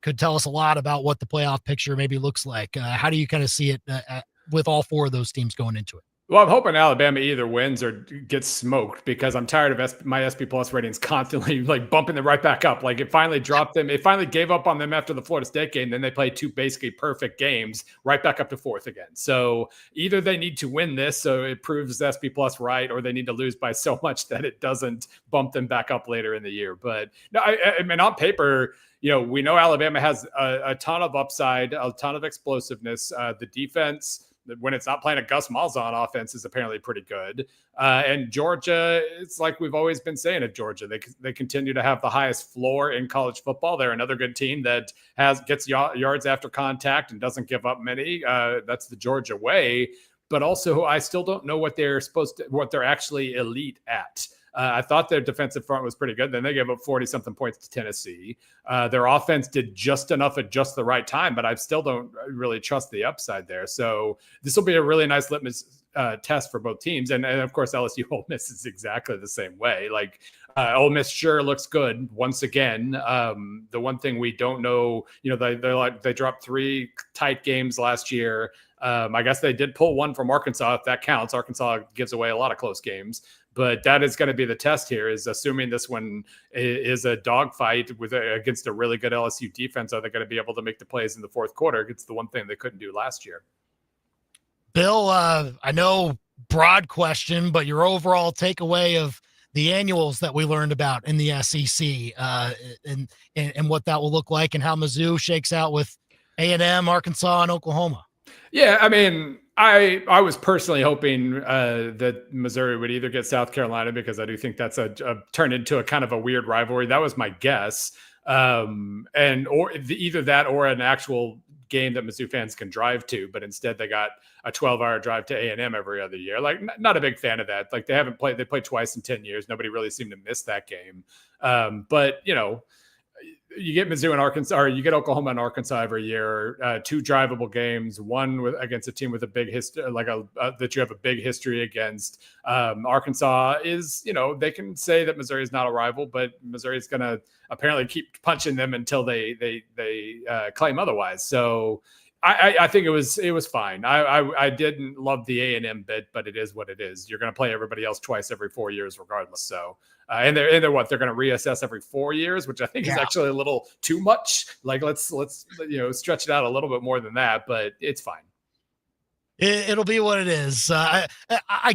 could tell us a lot about what the playoff picture maybe looks like. How do you kind of see it with all 4 of those teams going into it? Well, I'm hoping Alabama either wins or gets smoked, because I'm tired of my SP Plus ratings constantly like bumping them right back up. Like, it finally dropped them. It finally gave up on them after the Florida State game. Then they played 2 basically perfect games right back up to 4th again. So either they need to win this so it proves SP Plus right, or they need to lose by so much that it doesn't bump them back up later in the year. But no, I mean, on paper, we know Alabama has a ton of upside, a ton of explosiveness. The defense, when it's not playing a Gus Malzahn offense, is apparently pretty good. And Georgia, it's like we've always been saying at Georgia, they continue to have the highest floor in college football. They're another good team that gets yards after contact and doesn't give up many. That's the Georgia way. But also, I still don't know what they're actually elite at. I thought their defensive front was pretty good. Then they gave up 40-something points to Tennessee. Their offense did just enough at just the right time, but I still don't really trust the upside there. So this will be a really nice litmus test for both teams. And of course, LSU Ole Miss is exactly the same way. Like, Ole Miss sure looks good once again. The one thing we don't know, they dropped 3 tight games last year. I guess they did pull one from Arkansas, if that counts. Arkansas gives away a lot of close games. But that is going to be the test here, is assuming this one is a dogfight against a really good LSU defense. Are they going to be able to make the plays in the fourth quarter? It's the one thing they couldn't do last year. Bill, I know broad question, but your overall takeaway of the annuals that we learned about in the SEC and what that will look like, and how Mizzou shakes out with A&M, Arkansas, and Oklahoma. Yeah, I mean, I was personally hoping that Missouri would either get South Carolina, because I do think that's a turned into a kind of a weird rivalry. That was my guess. Either that or an actual game that Mizzou fans can drive to, but instead they got a 12-hour drive to A&M every other year. Like, not a big fan of that. Like, they played twice in 10 years. Nobody really seemed to miss that game. But you get Mizzou and Arkansas, or you get Oklahoma and Arkansas every year, two drivable games, one against a team with a big history, that you have a big history against. Arkansas is, they can say that Missouri is not a rival, but Missouri is going to apparently keep punching them until they claim otherwise. So I think it was fine. I didn't love the A&M bit, but it is what it is. You're going to play everybody else twice every 4 years regardless. So, and they're going to reassess every 4 years, which I think is actually a little too much. Like, let's stretch it out a little bit more than that, but it's fine. It'll be what it is. I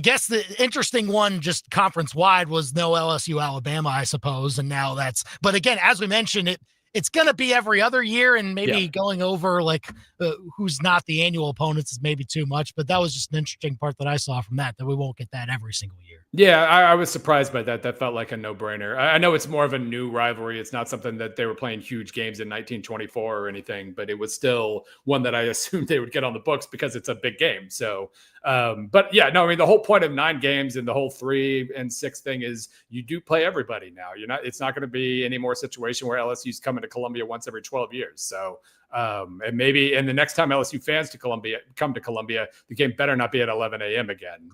guess the interesting one, just conference wide, was no LSU Alabama, I suppose. And now but again, as we mentioned, it's going to be every other year, and maybe going over who's not the annual opponents is maybe too much, but that was just an interesting part that I saw from that we won't get that every single year. Yeah, I was surprised by that. That felt like a no-brainer. I know it's more of a new rivalry. It's not something that they were playing huge games in 1924 or anything, but it was still one that I assumed they would get on the books because it's a big game. So, but yeah, no, I mean, the whole point of 9 games and the whole 3 and 6 thing is you do play everybody now. It's not going to be any more situation where LSU's coming to Columbia once every 12 years. So, and the next time LSU fans come to Columbia, the game better not be at 11 a.m. again.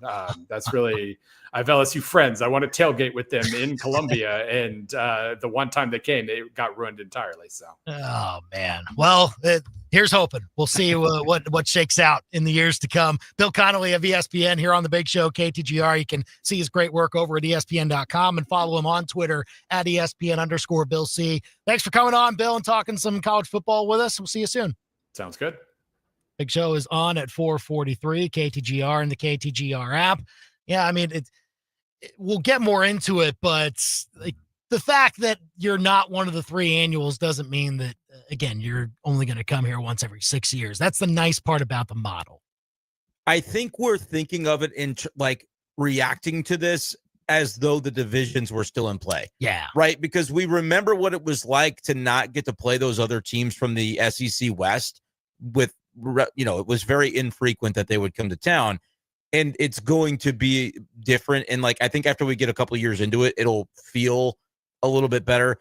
That's really, I have LSU friends. I want to tailgate with them in Columbia. And the one time they came, they got ruined entirely. So, oh man. Well, here's hoping. We'll see what shakes out in the years to come. Bill Connelly of ESPN here on the Big Show, KTGR. You can see his great work over at ESPN.com and follow him on Twitter at ESPN_Bill C. Thanks for coming on, Bill, and talking some college football with us. We'll see you soon. Sounds good. Big Show is on at 4:43, KTGR and the KTGR app. Yeah, I mean, we'll get more into it, but the fact that you're not one of the 3 annuals doesn't mean that, again, you're only going to come here once every 6 years. That's the nice part about the model. I think we're thinking of it in reacting to this as though the divisions were still in play. Yeah. Right. Because we remember what it was like to not get to play those other teams from the SEC West with, it was very infrequent that they would come to town, and it's going to be different. And I think after we get a couple of years into it, it'll feel a little bit better.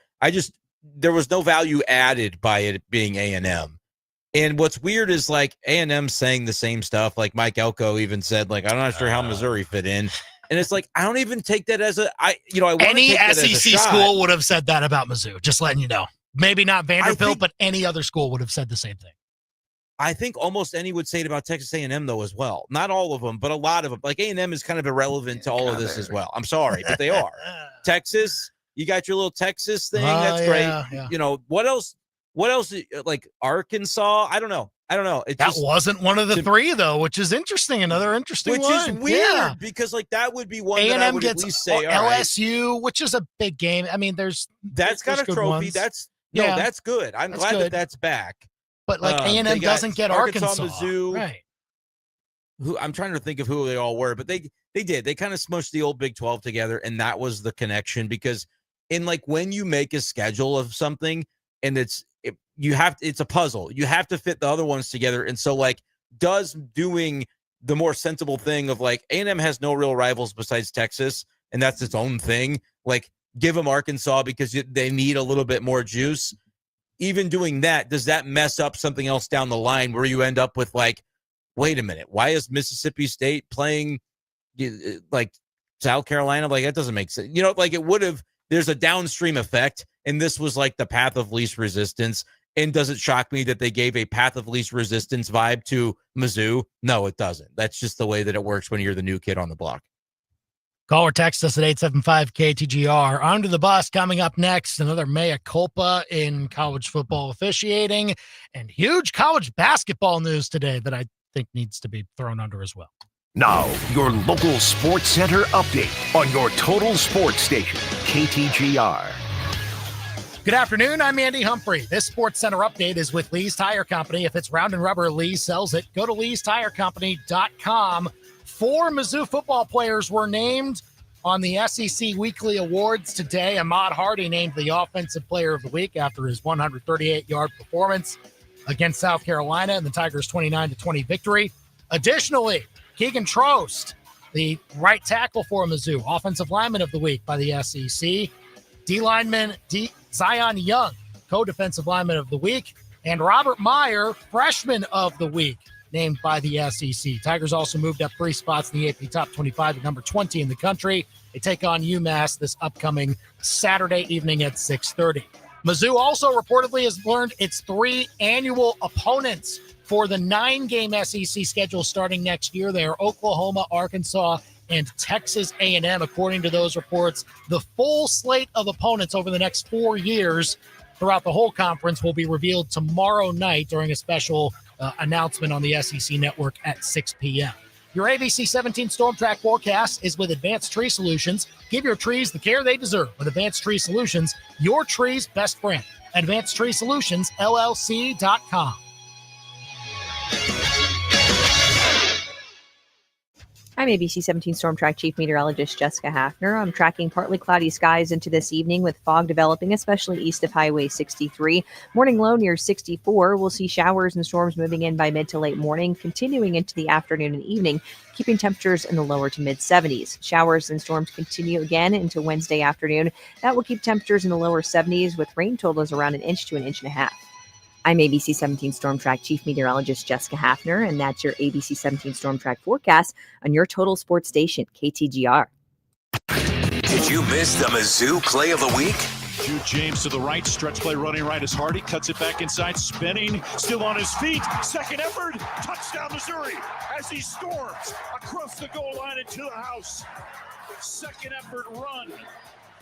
There was no value added by it being A&M. And what's weird is A&M saying the same stuff. Like Mike Elko even said, I'm not sure how Missouri fit in. And it's I don't even take that as any SEC school would have said that about Mizzou. Just letting you know. Maybe not Vanderbilt, but any other school would have said the same thing. I think almost any would say it about Texas A&M though as well. Not all of them, but a lot of them. A&M is kind of irrelevant to all of this as well. I'm sorry, but they are. Texas, you got your little Texas thing. That's great. Yeah. What else? Arkansas? I don't know. That wasn't one of the 3 though, which is interesting. Another interesting one. Which is weird because that would be one A&M that I would gets at least say LSU, right, which is a big game. I mean, that's got a trophy. Ones. That's good. I'm glad that's back. But A&M doesn't get Arkansas. Mizzou, right? Who I'm trying to think of who they all were, but they did. They kind of smushed the old Big 12 together, and that was the connection. Because when you make a schedule of something, and it's a puzzle. You have to fit the other ones together, and so does doing the more sensible thing of A&M has no real rivals besides Texas, and that's its own thing. Give them Arkansas because they need a little bit more juice. Even doing that, does that mess up something else down the line where you end up with wait a minute, why is Mississippi State playing South Carolina? That doesn't make sense. It would have, there's a downstream effect, and this was the path of least resistance. And does it shock me that they gave a path of least resistance vibe to Mizzou? No, it doesn't. That's just the way that it works when you're the new kid on the block. Call or text us at 875-KTGR. Under the bus coming up next, another mea culpa in college football officiating and huge college basketball news today that I think needs to be thrown under as well. Now, your local sports center update on your total sports station, KTGR. Good afternoon. I'm Andy Humphrey. This Sports Center update is with Lee's Tire Company. If it's round and rubber, Lee sells it. Go to leestirecompany.com. 4 Mizzou football players were named on the SEC Weekly Awards today. Ahmad Hardy named the Offensive Player of the Week after his 138-yard performance against South Carolina in the Tigers' 29-20 victory. Additionally, Keegan Trost, the right tackle for Mizzou, Offensive Lineman of the Week by the SEC. D-lineman Zion Young, co-defensive lineman of the week. And Robert Meyer, freshman of the week, named by the SEC. Tigers also moved up 3 spots in the AP Top 25 at number 20 in the country. They take on UMass this upcoming Saturday evening at 6:30. Mizzou also reportedly has learned its 3 annual opponents for the 9-game SEC schedule starting next year. They are Oklahoma, Arkansas, and Texas A&M. According to those reports, the full slate of opponents over the next 4 years throughout the whole conference will be revealed tomorrow night during a special announcement on the SEC Network at 6 p.m. Your ABC 17 Storm Track forecast is with Advanced Tree Solutions. Give your trees the care they deserve with Advanced Tree Solutions, your tree's best friend. AdvancedTreeSolutionsLLC.com. I'm ABC 17 Storm Track Chief Meteorologist Jessica Hafner. I'm tracking partly cloudy skies into this evening with fog developing, especially east of Highway 63. Morning low near 64. We'll see showers and storms moving in by mid to late morning, continuing into the afternoon and evening, keeping temperatures in the lower to mid 70s. Showers and storms continue again into Wednesday afternoon. That will keep temperatures in the lower 70s with rain totals around 1 inch to 1.5 inches. I'm ABC 17 Storm Track Chief Meteorologist Jessica Hafner, and that's your ABC 17 Storm Track forecast on your total sports station, KTGR. Did you miss the Mizzou Play of the Week? Jude James to the right, stretch play running right as Hardy cuts it back inside, spinning, still on his feet. Second effort, touchdown Missouri as he storms across the goal line into the house. Second effort run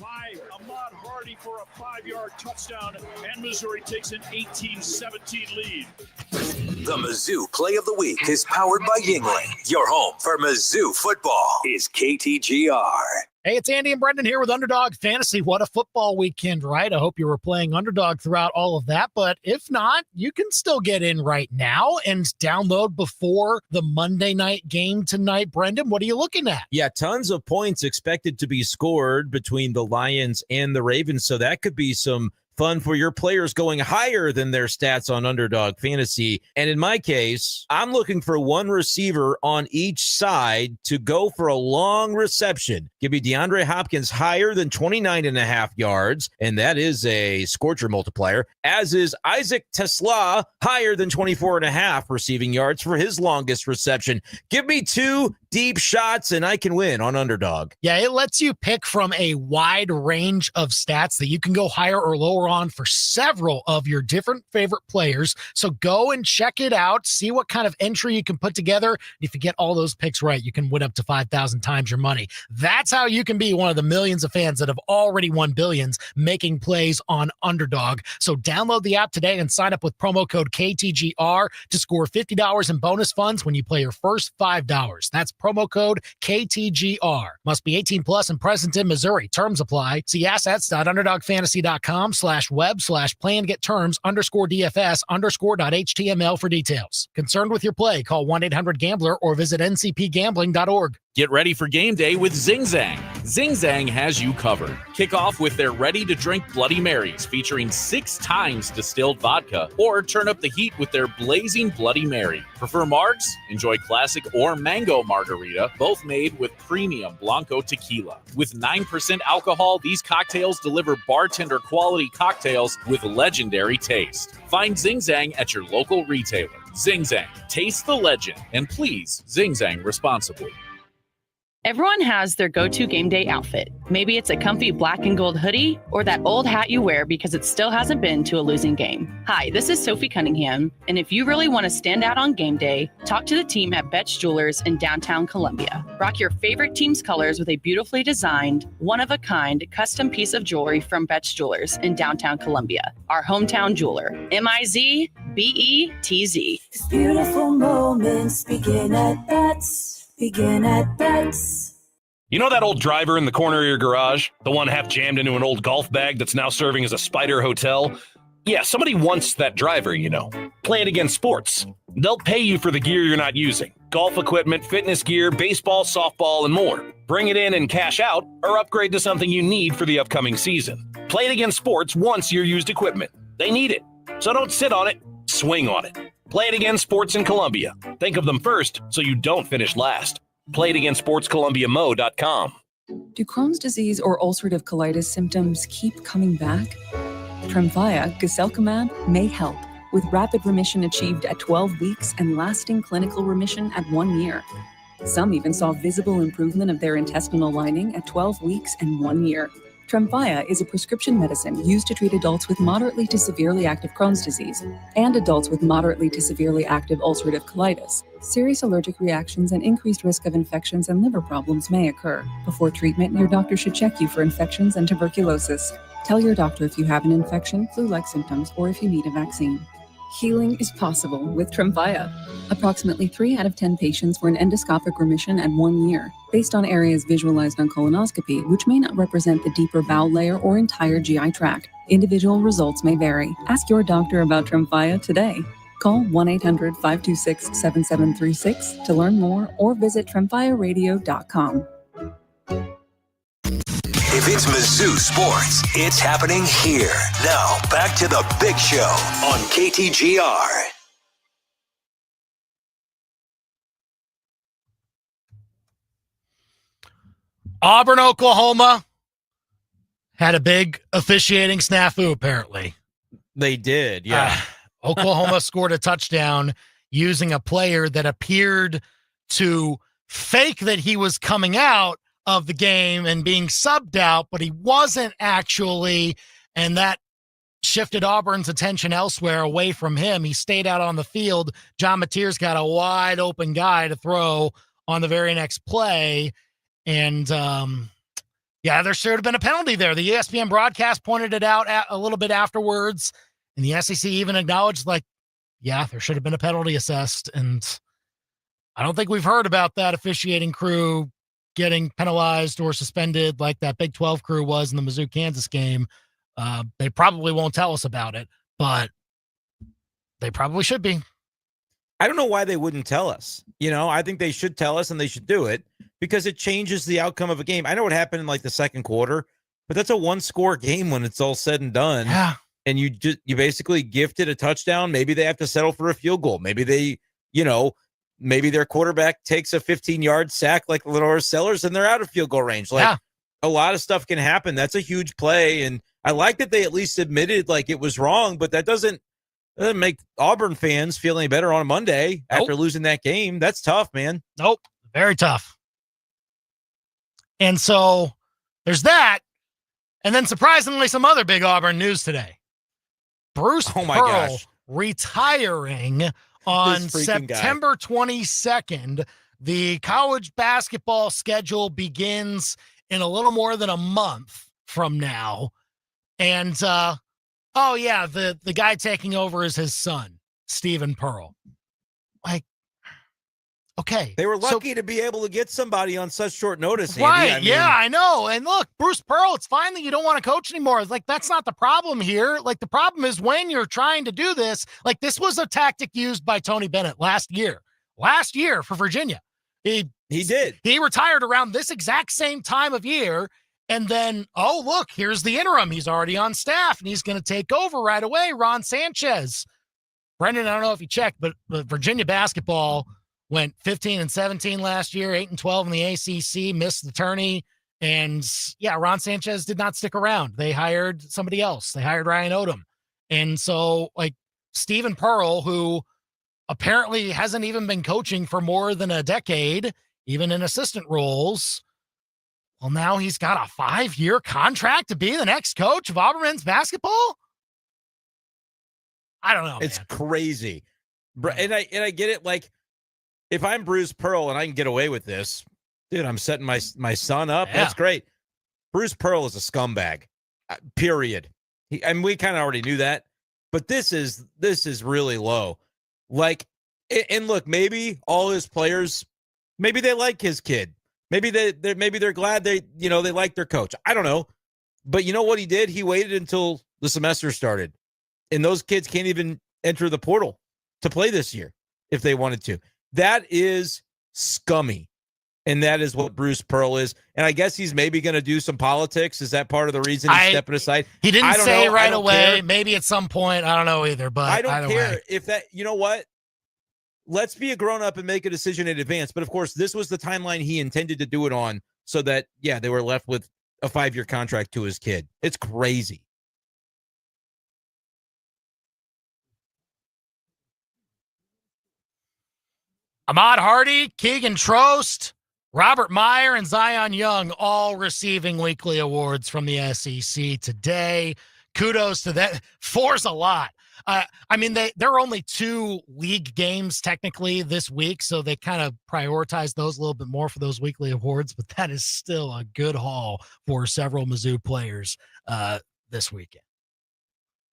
by Ahmad Hardy for a 5-yard touchdown, and Missouri takes an 18-17 lead. The Mizzou Play of the Week is powered by Yingling. Your home for Mizzou football is KTGR. Hey, it's Andy and Brendan here with Underdog Fantasy. What a football weekend, right? I hope you were playing Underdog throughout all of that, but if not, you can still get in right now and download before the Monday night game tonight. Brendan, what are you looking at? Yeah, tons of points expected to be scored between the Lions and the Ravens, so that could be some fun for your players going higher than their stats on Underdog Fantasy. And in my case, I'm looking for one receiver on each side to go for a long reception. Give me DeAndre Hopkins higher than 29.5 yards, and that is a scorcher multiplier, as is Isaac Tesla higher than 24.5 receiving yards for his longest reception. Give me 2 deep shots and I can win on Underdog. Yeah, it lets you pick from a wide range of stats that you can go higher or lower on for several of your different favorite players. So go and check it out. See what kind of entry you can put together. If you get all those picks right, you can win up to 5,000 times your money. That's how you can be one of the millions of fans that have already won billions making plays on Underdog. So download the app today and sign up with promo code KTGR to score $50 in bonus funds when you play your first $5. That's promo code KTGR. Must be 18 plus and present in Missouri. Terms apply. See assets.underdogfantasy.com/web/plan-get-terms_DFS_.html for details. Concerned with your play? Call 1-800-GAMBLER or visit ncpgambling.org. Get ready for game day with Zing Zang. Zing Zang has you covered. Kick off with their ready-to-drink Bloody Marys featuring 6 times distilled vodka, or turn up the heat with their blazing Bloody Mary. Prefer margs? Enjoy classic or mango margarita, both made with premium Blanco tequila. With 9% alcohol, these cocktails deliver bartender-quality cocktails with legendary taste. Find Zing Zang at your local retailer. Zing Zang, taste the legend, and please Zing Zang responsibly. Everyone has their go-to game day outfit. Maybe it's a comfy black and gold hoodie or that old hat you wear because it still hasn't been to a losing game. Hi, this is Sophie Cunningham, and if you really want to stand out on game day, talk to the team at Betts Jewelers in downtown Columbia. Rock your favorite team's colors with a beautifully designed, one-of-a-kind custom piece of jewelry from Betts Jewelers in downtown Columbia, our hometown jeweler. MIZBETZ. These beautiful moments begin at Betts. Begin at Betts. You know that old driver in the corner of your garage? The one half jammed into an old golf bag that's now serving as a spider hotel? Yeah, somebody wants that driver, you know. Play It Again Sports. They'll pay you for the gear you're not using. Golf equipment, fitness gear, baseball, softball, and more. Bring it in and cash out, or upgrade to something you need for the upcoming season. Play It Again Sports wants your used equipment. They need it. So don't sit on it, swing on it. Play It Again Sports in Columbia. Think of them first so you don't finish last. PlayItAgainSportsColumbiaMo.com. Do Crohn's disease or ulcerative colitis symptoms keep coming back? Tremfya, guselkumab, may help, with rapid remission achieved at 12 weeks and lasting clinical remission at 1 year. Some even saw visible improvement of their intestinal lining at 12 weeks and 1 year. Tremfya is a prescription medicine used to treat adults with moderately to severely active Crohn's disease and adults with moderately to severely active ulcerative colitis. Serious allergic reactions and increased risk of infections and liver problems may occur. Before treatment, your doctor should check you for infections and tuberculosis. Tell your doctor if you have an infection, flu-like symptoms, or if you need a vaccine. Healing is possible with Tremfya. Approximately 3 out of 10 patients were in endoscopic remission at 1 year, based on areas visualized on colonoscopy, which may not represent the deeper bowel layer or entire GI tract. Individual results may vary. Ask your doctor about Tremfya today. Call 1-800-526-7736 to learn more or visit tremfyaradio.com. If it's Mizzou sports, it's happening here. Now, back to the big show on KTGR. Auburn, Oklahoma had a big officiating snafu, apparently. They did, yeah. Oklahoma scored a touchdown using a player that appeared to fake that he was coming out of the game and being subbed out, but he wasn't actually, and that shifted Auburn's attention elsewhere away from him. He stayed out on the field. John Mateer's got a wide open guy to throw on the very next play. And there should have been a penalty there. The ESPN broadcast pointed it out a little bit afterwards, and the SEC even acknowledged, there should have been a penalty assessed. And I don't think we've heard about that officiating crew getting penalized or suspended like that Big 12 crew was in the Mizzou, Kansas game. They probably won't tell us about it, but they probably should be. I don't know why they wouldn't tell us. I think they should tell us, and they should do it because it changes the outcome of a game. I know what happened in the second quarter, but that's a 1-score game when it's all said and done. Yeah. And you basically gifted a touchdown. Maybe they have to settle for a field goal. Maybe they, maybe their quarterback takes a 15-yard sack like Lenore Sellers and they're out of field goal range. A lot of stuff can happen. That's a huge play. And I like that they at least admitted it was wrong, but that doesn't make Auburn fans feel any better on a Monday after losing that game. That's tough, man. Nope. Very tough. And so there's that. And then surprisingly, some other big Auburn news today. Bruce Pearl retiring on September 22nd. The college basketball schedule begins in a little more than a month from now. And, the guy taking over is his son, Stephen Pearl. Okay. They were lucky to be able to get somebody on such short notice, right? Andy. I know. And look, Bruce Pearl, it's fine that you don't want to coach anymore. It's that's not the problem here. The problem is when you're trying to do this, this was a tactic used by Tony Bennett last year for Virginia. He did. He retired around this exact same time of year. And then, look, here's the interim. He's already on staff and he's going to take over right away. Ron Sanchez. Brendan, I don't know if you checked, but Virginia basketball went 15-17 last year, 8-12 in the ACC, missed the tourney. And Ron Sanchez did not stick around. They hired somebody else. They hired Ryan Odom. And so Stephen Pearl, who apparently hasn't even been coaching for more than a decade, even in assistant roles. Well, now he's got a 5-year contract to be the next coach of Auburn men's basketball. I don't know. It's crazy. And I get it. Like, if I'm Bruce Pearl and I can get away with this, dude, I'm setting my son up. Yeah. That's great. Bruce Pearl is a scumbag, period. And we kind of already knew that, but this is really low. Like, and look, maybe all his players, maybe they like his kid. Maybe they're glad they like their coach. I don't know. But you know what he did? He waited until the semester started. And those kids can't even enter the portal to play this year if they wanted to. That is scummy. And that is what Bruce Pearl is. And I guess he's maybe going to do some politics. Is that part of the reason he's stepping aside? He didn't say right away. Maybe at some point. I don't know either. But I don't care if that, you know what? Let's be a grown-up and make a decision in advance. But, of course, this was the timeline he intended to do it on so that, yeah, they were left with a 5-year contract to his kid. It's crazy. Ahmad Hardy, Keegan Trost, Robert Meyer, and Zion Young all receiving weekly awards from the SEC today. Kudos to that. 4's a lot. I mean, there are only 2 league games technically this week, so they kind of prioritize those a little bit more for those weekly awards, but that is still a good haul for several Mizzou players this weekend.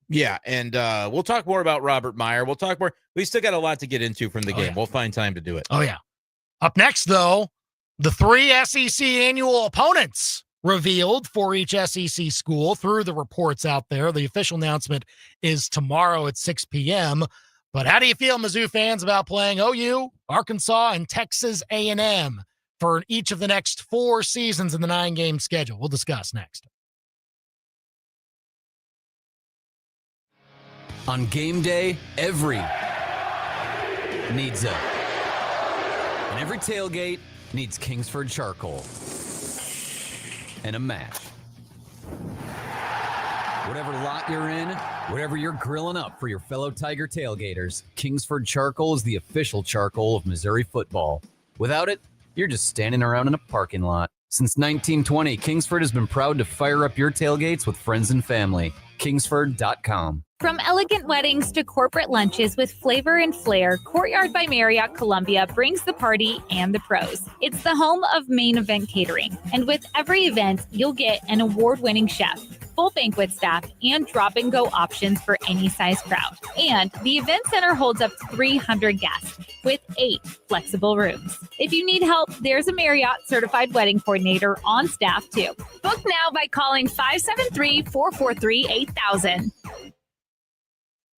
Yeah, and we'll talk more about Robert Meyer. We'll talk more. We still got a lot to get into from the game. Yeah. We'll find time to do it. Oh, yeah. Up next, though, the 3 SEC annual opponents revealed for each SEC school through the reports out there. The official announcement is tomorrow at 6 p.m. But how do you feel, Mizzou fans, about playing OU, Arkansas, and Texas A&M for each of the next 4 seasons in the 9-game schedule? We'll discuss next. On game day, every needs a. And every tailgate needs Kingsford charcoal. And a match. Whatever lot you're in, whatever you're grilling up for your fellow Tiger tailgaters, Kingsford charcoal is the official charcoal of Missouri football. Without it, you're just standing around in a parking lot. Since 1920, Kingsford has been proud to fire up your tailgates with friends and family. Kingsford.com. From elegant weddings to corporate lunches with flavor and flair, Courtyard by Marriott Columbia brings the party and the pros. It's the home of Main Event Catering. And with every event, you'll get an award-winning chef, full banquet staff, and drop-and-go options for any size crowd. And the event center holds up to 300 guests with 8 flexible rooms. If you need help, there's a Marriott certified wedding coordinator on staff too. Book now by calling 573-443-8000.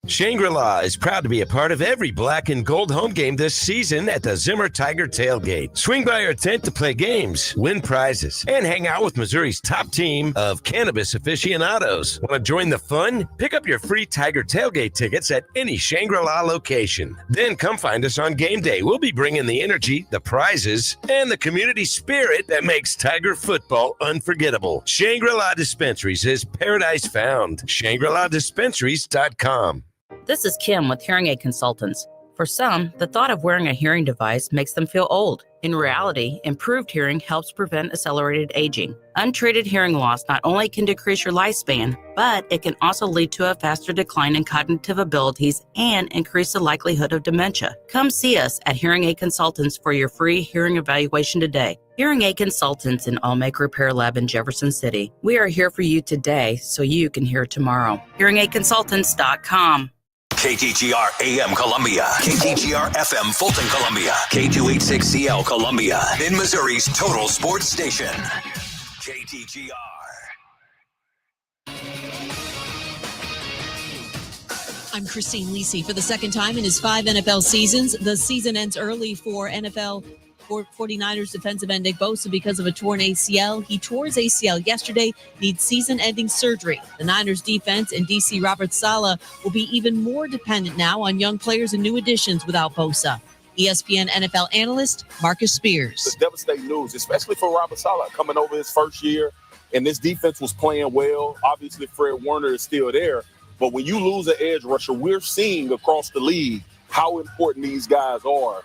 Shangri-La is proud to be a part of every black and gold home game this season at the Zimmer Tiger Tailgate. Swing by our tent to play games, win prizes, and hang out with Missouri's top team of cannabis aficionados. Want to join the fun? Pick up your free Tiger Tailgate tickets at any Shangri-La location. Then come find us on game day. We'll be bringing the energy, the prizes, and the community spirit that makes Tiger football unforgettable. Shangri-La Dispensaries is paradise found. ShangriLaDispensaries.com. This is Kim with Hearing Aid Consultants. For some, the thought of wearing a hearing device makes them feel old. In reality, improved hearing helps prevent accelerated aging. Untreated hearing loss not only can decrease your lifespan, but it can also lead to a faster decline in cognitive abilities and increase the likelihood of dementia. Come see us at Hearing Aid Consultants for your free hearing evaluation today. Hearing Aid Consultants in Allmaker Repair Lab in Jefferson City. We are here for you today so you can hear tomorrow. HearingAidConsultants.com. KTGR AM Columbia, KTGR FM Fulton Columbia, K286CL Columbia, in Missouri's total sports station. KTGR. I'm Christine Lisi. For the second time in his 5 NFL seasons, the season ends early for 49ers defensive end Nick Bosa because of a torn ACL. He tore his ACL yesterday, needs season-ending surgery. The Niners defense and DC Robert Saleh will be even more dependent now on young players and new additions without Bosa. ESPN NFL analyst Marcus Spears. It's devastating news, especially for Robert Saleh coming over his first year, and this defense was playing well. Obviously, Fred Warner is still there, but when you lose an edge rusher, we're seeing across the league how important these guys are.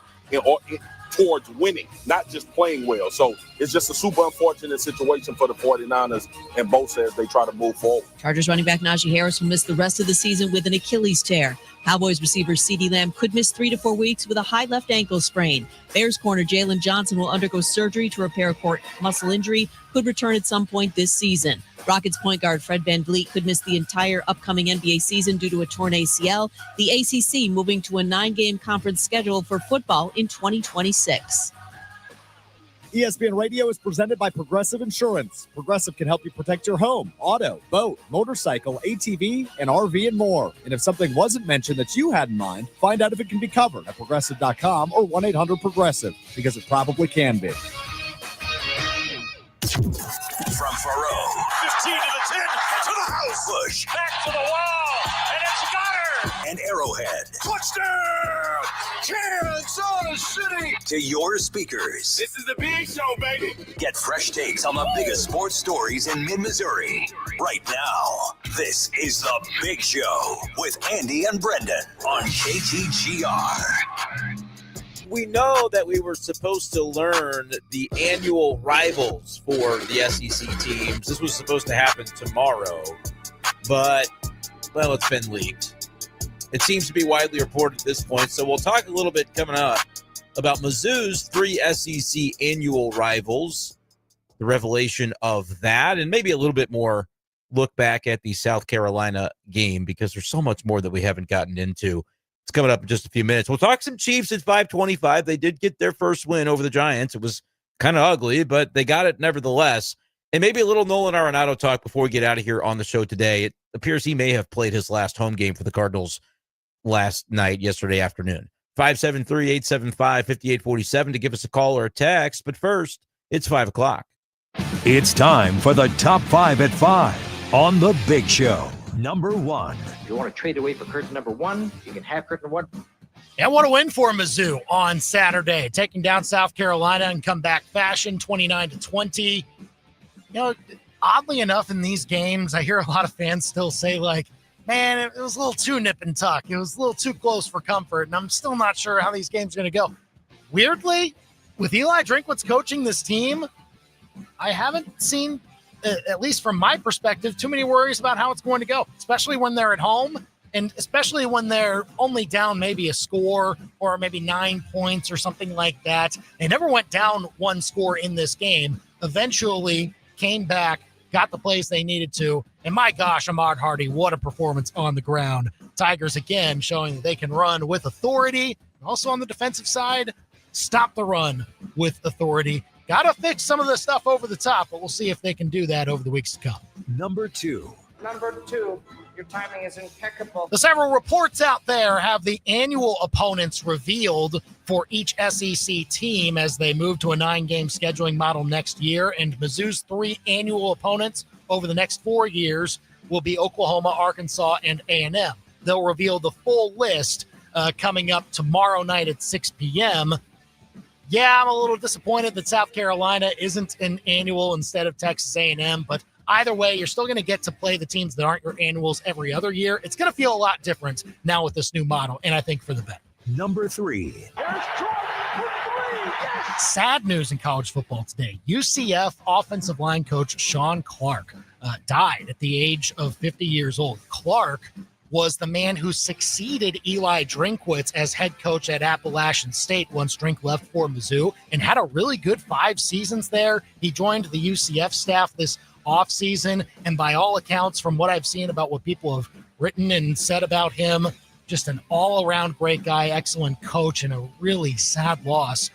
towards winning, not just playing well. So it's just a super unfortunate situation for the 49ers and Bosa as they try to move forward. Chargers running back Najee Harris will miss the rest of the season with an Achilles tear. Cowboys receiver CeeDee Lamb could miss 3 to 4 weeks with a high left ankle sprain. Bears corner Jalen Johnson will undergo surgery to repair a core muscle injury, could return at some point this season. Rockets point guard Fred VanVleet could miss the entire upcoming NBA season due to a torn ACL. The ACC moving to a 9-game conference schedule for football in 2026. ESPN Radio is presented by Progressive Insurance. Progressive can help you protect your home, auto, boat, motorcycle, ATV, and RV, and more. And if something wasn't mentioned that you had in mind, find out if it can be covered at Progressive.com or 1-800-PROGRESSIVE, because it probably can be. From Faroe. 15 to the 10, to the house. Bush. Back to the wall, and it's got her. And Arrowhead. Touchdown, Kansas City. To your speakers. This is the big show, baby. Get fresh takes on the biggest sports stories in mid-Missouri. Right now, this is The Big Show with Andy and Brendan on KTGR. We know that we were supposed to learn the annual rivals for the SEC teams. This was supposed to happen tomorrow, but, well, it's been leaked. It seems to be widely reported at this point, so we'll talk a little bit coming up about Mizzou's 3 SEC annual rivals, the revelation of that, and maybe a little bit more look back at the South Carolina game, because there's so much more that we haven't gotten into. It's coming up in just a few minutes. We'll talk some Chiefs at 5:25. They did get their first win over the Giants. It was kind of ugly, but they got it nevertheless. And maybe a little Nolan Arenado talk before we get out of here on the show today. It appears he may have played his last home game for the Cardinals yesterday afternoon. 573-875-5847 to give us a call or a text. But first, it's 5 o'clock. It's time for the Top 5 at 5 on The Big Show. Number 1. If you want to trade away for curtain number 1, you can have curtain 1. Yeah, what a win for Mizzou on Saturday, taking down South Carolina in comeback fashion, 29-20. You know, oddly enough, in these games, I hear a lot of fans still say, like, man, it was a little too nip and tuck. It was a little too close for comfort, and I'm still not sure how these games are going to go. Weirdly, with Eli Drinkwitz coaching this team, I haven't seen, at least from my perspective, too many worries about how it's going to go, especially when they're at home and especially when they're only down maybe a score or maybe 9 points or something like that. They never went down 1 score in this game, eventually came back, got the plays they needed to, and my gosh, Ahmad Hardy, what a performance on the ground. Tigers again showing that they can run with authority. Also on the defensive side, stop the run with authority. Got to fix some of the stuff over the top, but we'll see if they can do that over the weeks to come. Number 2. Number 2, your timing is impeccable. The several reports out there have the annual opponents revealed for each SEC team as they move to a 9-game scheduling model next year, and Mizzou's 3 annual opponents over the next 4 years will be Oklahoma, Arkansas, and A&M. They'll reveal the full list coming up tomorrow night at 6 p.m., Yeah, I'm a little disappointed that South Carolina isn't an annual instead of Texas A&M, but either way, you're still going to get to play the teams that aren't your annuals every other year. It's going to feel a lot different now with this new model, and I think for the better. Number 3. Sad news in college football today. UCF offensive line coach Sean Clark died at the age of 50 years old. Clark was the man who succeeded Eli Drinkwitz as head coach at Appalachian State once Drink left for Mizzou and had a really good 5 seasons there. He joined the UCF staff this offseason, and by all accounts, from what I've seen about what people have written and said about him, just an all-around great guy, excellent coach, and a really sad loss.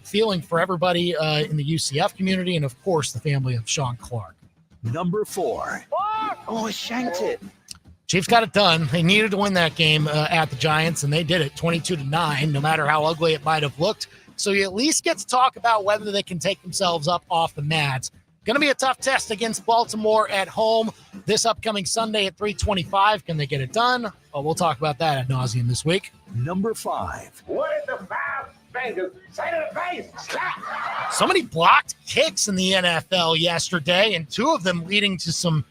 Feeling for everybody in the UCF community and, of course, the family of Sean Clark. Number 4. Oh, I shanked it. Chiefs got it done. They needed to win that game at the Giants, and they did it 22-9, no matter how ugly it might have looked. So you at least get to talk about whether they can take themselves up off the mats. Going to be a tough test against Baltimore at home this upcoming Sunday at 3:25. Can they get it done? Oh, we'll talk about that ad nauseum this week. Number 5. What is the 5 fingers? Say to the face. Stop. So many blocked kicks in the NFL yesterday, and 2 of them leading to some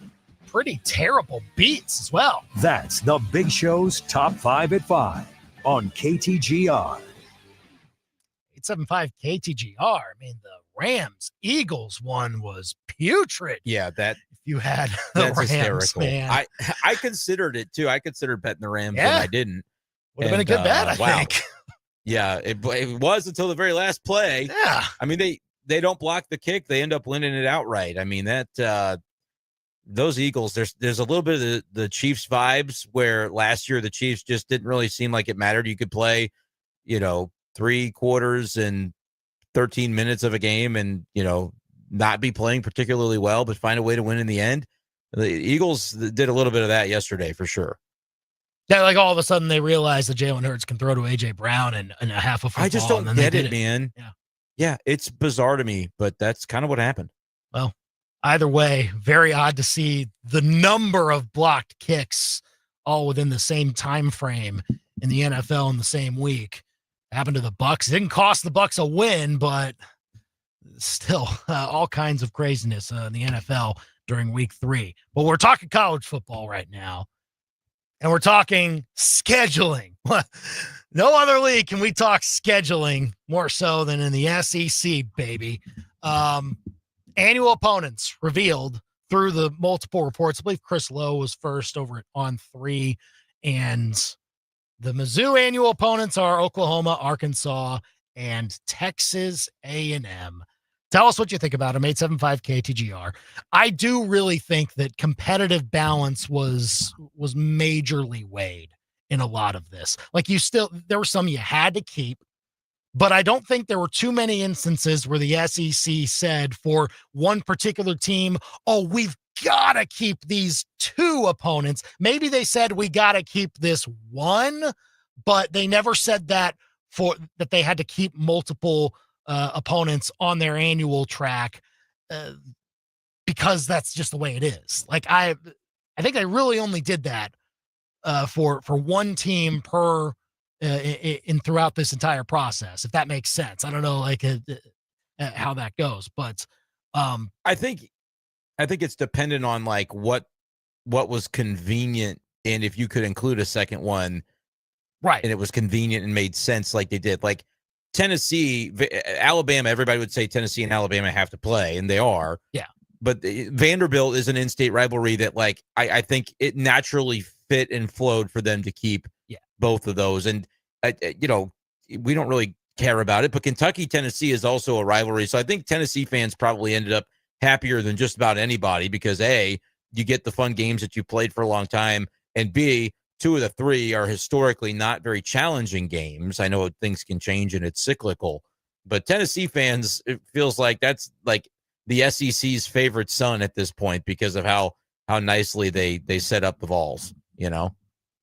pretty terrible beats as well. That's The Big Show's Top 5 at 5 on KTGR. 875 KTGR. I mean, the Rams Eagles one was putrid. Yeah, If you had the that's Rams, hysterical. man. I considered it too. I considered betting the Rams, Yeah. and I didn't. Would have been a good bet, I think. Yeah, it was until the very last play. Yeah. I mean, they don't block the kick. They end up winning it outright. I mean, that those Eagles, there's a little bit of the Chiefs vibes where last year the Chiefs just didn't really seem like it mattered. You could play, 3 quarters and 13 minutes of a game and, not be playing particularly well, but find a way to win in the end. The Eagles did a little bit of that yesterday for sure. Yeah, like all of a sudden they realize that Jalen Hurts can throw to A.J. Brown and a half of football. I just don't get it, man. Yeah. Yeah, it's bizarre to me, but that's kind of what happened. Well, either way, very odd to see the number of blocked kicks all within the same time frame in the NFL in the same week. Happened to the Bucs. It didn't cost the Bucs a win, but still all kinds of craziness in the NFL during week 3. But we're talking college football right now. And we're talking scheduling. No other league can we talk scheduling more so than in the SEC, baby. Annual opponents revealed through the multiple reports. I believe Chris Lowe was first over at On3. And the Mizzou annual opponents are Oklahoma, Arkansas, and Texas A&M. Tell us what you think about them, 875 KTGR. I do really think that competitive balance was majorly weighed in a lot of this. Like there were some you had to keep, but I don't think there were too many instances where the SEC said for one particular team, oh, we've got to keep these 2 opponents. Maybe they said we got to keep this one, but they never said that that they had to keep multiple opponents on their annual track because that's just the way it is. Like I think they really only did that for one team per in throughout this entire process, if that makes sense. I don't know how that goes, but I think it's dependent on like what was convenient and if you could include a second one, right? And it was convenient and made sense, like they did. Like Tennessee, Alabama, everybody would say Tennessee and Alabama have to play, and they are. Yeah. But Vanderbilt is an in-state rivalry that, like, I think it naturally fit and flowed for them to keep both of those. And, we don't really care about it, but Kentucky, Tennessee is also a rivalry. So I think Tennessee fans probably ended up happier than just about anybody because, A, you get the fun games that you played for a long time, and B, 2 of the 3 are historically not very challenging games. I know things can change and it's cyclical, but Tennessee fans, it feels like that's like the SEC's favorite son at this point because of how nicely they set up the Vols, Yeah,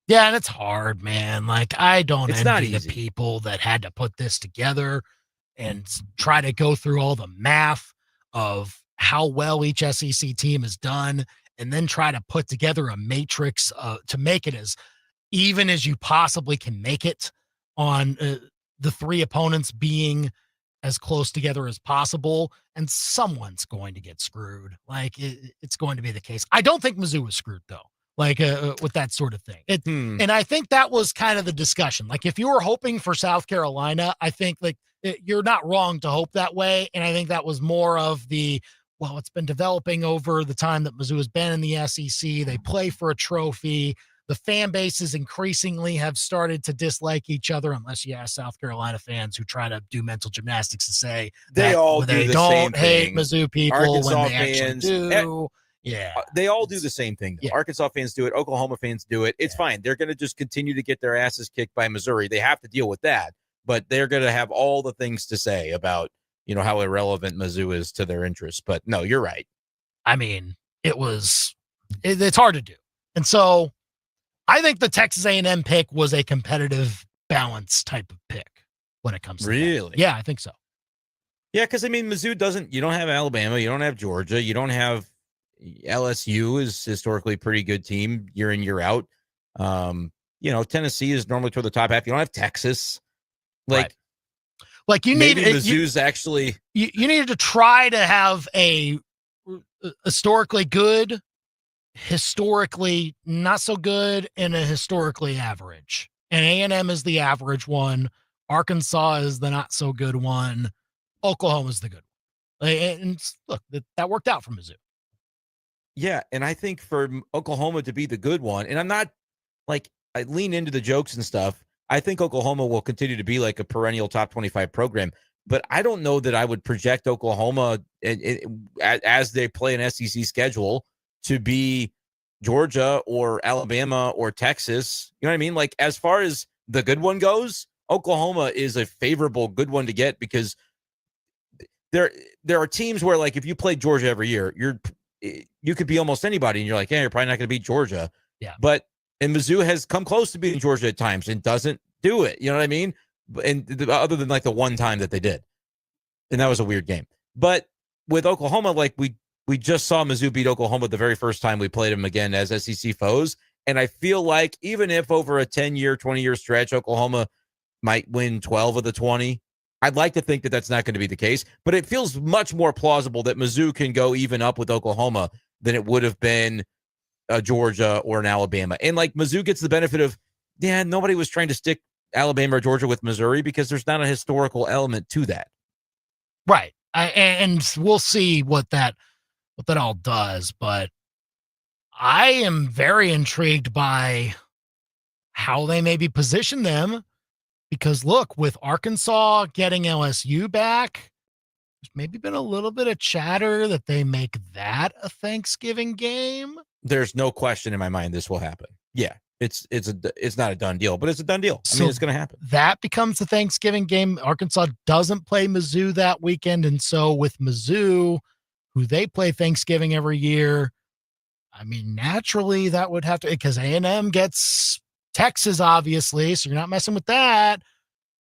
and it's hard, man. Like I don't envy the people that had to put this together and try to go through all the math of how well each SEC team has done and then try to put together a matrix to make it as even as you possibly can make it on the 3 opponents being as close together as possible. And someone's going to get screwed. Like it's going to be the case. I don't think Mizzou was screwed though, like with that sort of thing. And I think that was kind of the discussion. Like if you were hoping for South Carolina, I think like you're not wrong to hope that way. And I think that was more of it's been developing over the time that Mizzou has been in the SEC. They play for a trophy. The fan bases increasingly have started to dislike each other, unless you ask South Carolina fans who try to do mental gymnastics to say they don't hate thing. Mizzou people Arkansas when they fans, actually do. Yeah, they all do the same thing. Yeah. Arkansas fans do it. Oklahoma fans do it. It's fine. They're going to just continue to get their asses kicked by Missouri. They have to deal with that, but they're going to have all the things to say about how irrelevant Mizzou is to their interests. But no, you're right. I mean, it's hard to do, and so. I think the Texas A&M pick was a competitive balance type of pick when it comes to really? That. Yeah, I think so. Yeah, because I mean, Mizzou you don't have Alabama, you don't have Georgia, you don't have LSU is historically a pretty good team year in, year out. Tennessee is normally toward the top half. You don't have Texas. Like you need Mizzou's actually you needed to try to have a historically good, historically not so good, and a historically average. And A&M is the average one Arkansas is the not so good one. Oklahoma's the good one. And look, that worked out for Mizzou. Yeah, and I think for Oklahoma to be the good one, and I'm not like I lean into the jokes and stuff. I think Oklahoma will continue to be like a perennial top 25 program, but I don't know that I would project Oklahoma as they play an SEC schedule to be Georgia or Alabama or Texas. You know what I mean? Like as far as the good one goes, Oklahoma is a favorable good one to get because there are teams where like if you play Georgia every year, you could be almost anybody and you're like, yeah, you're probably not going to beat Georgia. Yeah. But and Mizzou has come close to beating Georgia at times and doesn't do it. You know what I mean? And other than like the one time that they did. And that was a weird game. But with Oklahoma, like we just saw Mizzou beat Oklahoma the very first time we played them again as SEC foes. And I feel like even if over a 10-year, 20-year stretch, Oklahoma might win 12 of the 20, I'd like to think that that's not going to be the case. But it feels much more plausible that Mizzou can go even up with Oklahoma than it would have been Georgia or an Alabama. And like Mizzou gets the benefit of, nobody was trying to stick Alabama or Georgia with Missouri because there's not a historical element to that. Right. And we'll see what that all does. But I am very intrigued by how they maybe position them because look, with Arkansas getting LSU back, there's maybe been a little bit of chatter that they make that a Thanksgiving game. There's no question in my mind this will happen. Yeah, it's not a done deal, but it's a done deal. I mean, it's going to happen. That becomes the Thanksgiving game. Arkansas doesn't play Mizzou that weekend, and so with Mizzou, who they play Thanksgiving every year, I mean, naturally that would have to because A&M gets Texas, obviously, so you're not messing with that.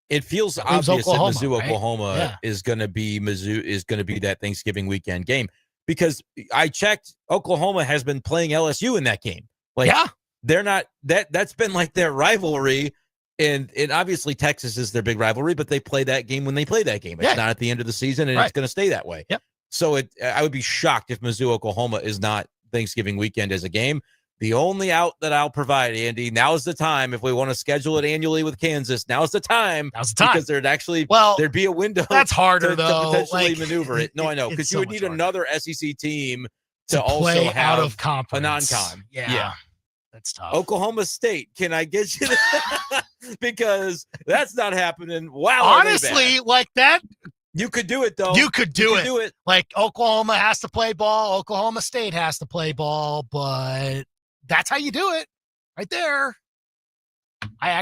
It feels obvious Oklahoma, that Mizzou, right? Oklahoma is going to be that Thanksgiving weekend game because I checked. Oklahoma has been playing LSU in that game. Like, they're not that's been like their rivalry, and obviously Texas is their big rivalry, but they play that game when they play that game. It's not at the end of the season, and it's going to stay that way. Yep. So I would be shocked if Mizzou, Oklahoma is not Thanksgiving weekend as a game. The only out that I'll provide, Andy, now is the time. If we want to schedule it annually with Kansas, now's the time. Because there'd be a window. That's harder to potentially maneuver it. No, I know, because you would need another SEC team to also play have out of conference. a non-con. Yeah. That's tough. Oklahoma State, can I get you to because that's not happening. Wow. Honestly, like that. You could do it, though. You could do it. Like Oklahoma has to play ball. Oklahoma State has to play ball, but that's how you do it right there. I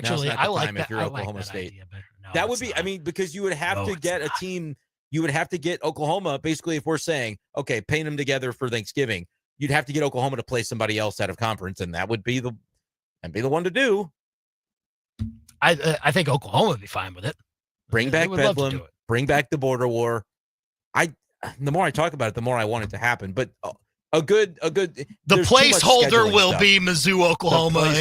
like that. If you're Oklahoma State, that would be, I mean, because you would have to get a team, you would have to get Oklahoma. Basically, if we're saying, okay, paint them together for Thanksgiving, you'd have to get Oklahoma to play somebody else out of conference, and that would be the one to do. I think Oklahoma would be fine with it. Bring back Bedlam. Bring back the border war. The more I talk about it, the more I want it to happen. But the placeholder will be Mizzou, Oklahoma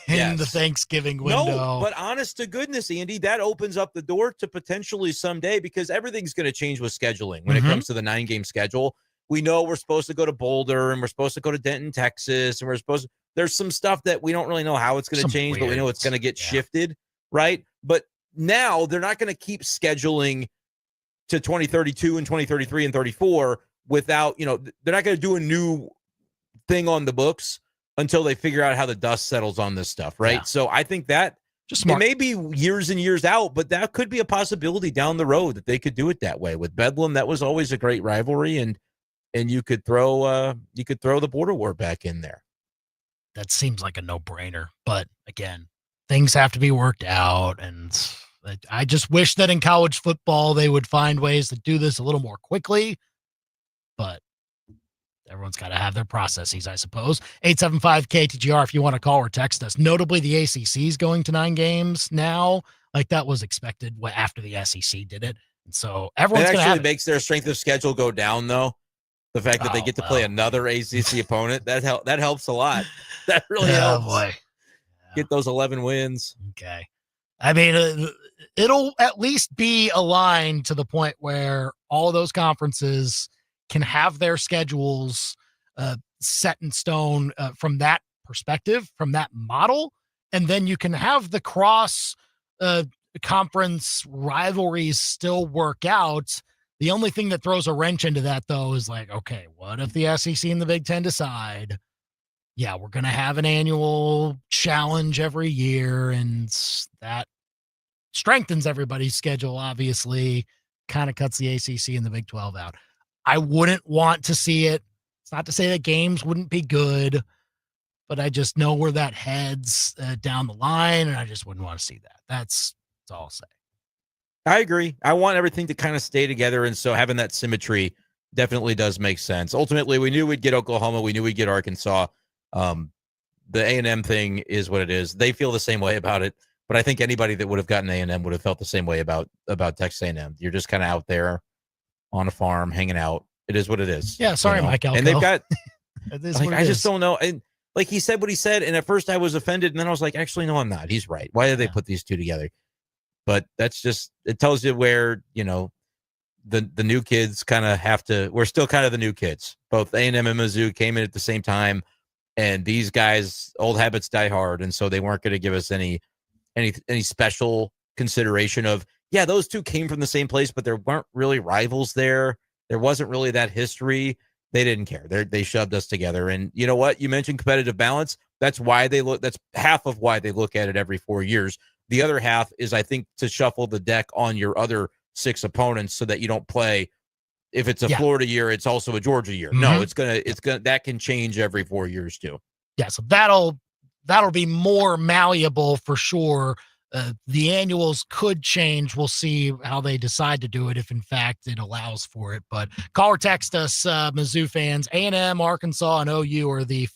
in the Thanksgiving window. No, but honest to goodness, Andy, that opens up the door to potentially someday because everything's going to change with scheduling when it comes to the 9-game schedule. We know we're supposed to go to Boulder and we're supposed to go to Denton, Texas, and there's some stuff that we don't really know how it's going to change, but we know it's going to get shifted, right? But now they're not going to keep scheduling to 2032 and 2033 and 34 without, they're not going to do a new thing on the books until they figure out how the dust settles on this stuff, right? Yeah. So I think that it may be years and years out, but that could be a possibility down the road that they could do it that way. With Bedlam, that was always a great rivalry, and you could throw the border war back in there. That seems like a no-brainer, but again, things have to be worked out, and I just wish that in college football they would find ways to do this a little more quickly, but everyone's got to have their processes, I suppose. 875-KTGR if you want to call or text us. Notably, the ACC is going to 9 games now. Like that was expected after the SEC did it, and so everyone's going to have it. Makes their strength of schedule go down, though. The fact that they get to play another ACC opponent, that helps a lot. That really helps. Boy. Get those 11 wins. Okay. I mean, it'll at least be aligned to the point where all those conferences can have their schedules set in stone from that perspective, from that model. And then you can have the cross conference rivalries still work out. The only thing that throws a wrench into that, though, is like, okay, what if the SEC and the Big Ten decide, yeah, we're going to have an annual challenge every year, and that strengthens everybody's schedule, obviously, kind of cuts the ACC and the Big 12 out. I wouldn't want to see it. It's not to say that games wouldn't be good, but I just know where that heads down the line, and I just wouldn't want to see that. That's all I'll say. I agree. I want everything to kind of stay together, and so having that symmetry definitely does make sense. Ultimately, we knew we'd get Oklahoma. We knew we'd get Arkansas. The A&M thing is what it is. They feel the same way about it, but I think anybody that would have gotten A&M would have felt the same way about Texas A&M. You're just kind of out there on a farm hanging out. It is what it is. Yeah, sorry, Mike Elko. And they've got like, I just don't know. And like he said what he said, and at first I was offended, and then I was like, actually, no, I'm not. He's right. Why did they put these two together? But that's just, it tells you where, the new kids kind of have to, we're still kind of the new kids. Both A&M and Mizzou came in at the same time, and these guys, old habits die hard, and so they weren't going to give us any special consideration of, yeah, those two came from the same place, but there weren't really rivals there. There wasn't really that history. They didn't care. They shoved us together. And you know what? You mentioned competitive balance. That's why that's half of why they look at it every 4 years. The other half is, I think, to shuffle the deck on your other 6 opponents so that you don't play. If it's a Florida year, it's also a Georgia year. Mm-hmm. No, it's gonna that can change every 4 years too. Yeah, so that'll be more malleable for sure. The annuals could change. We'll see how they decide to do it, if in fact it allows for it. But call or text us, Mizzou fans. A&M, Arkansas, and OU are the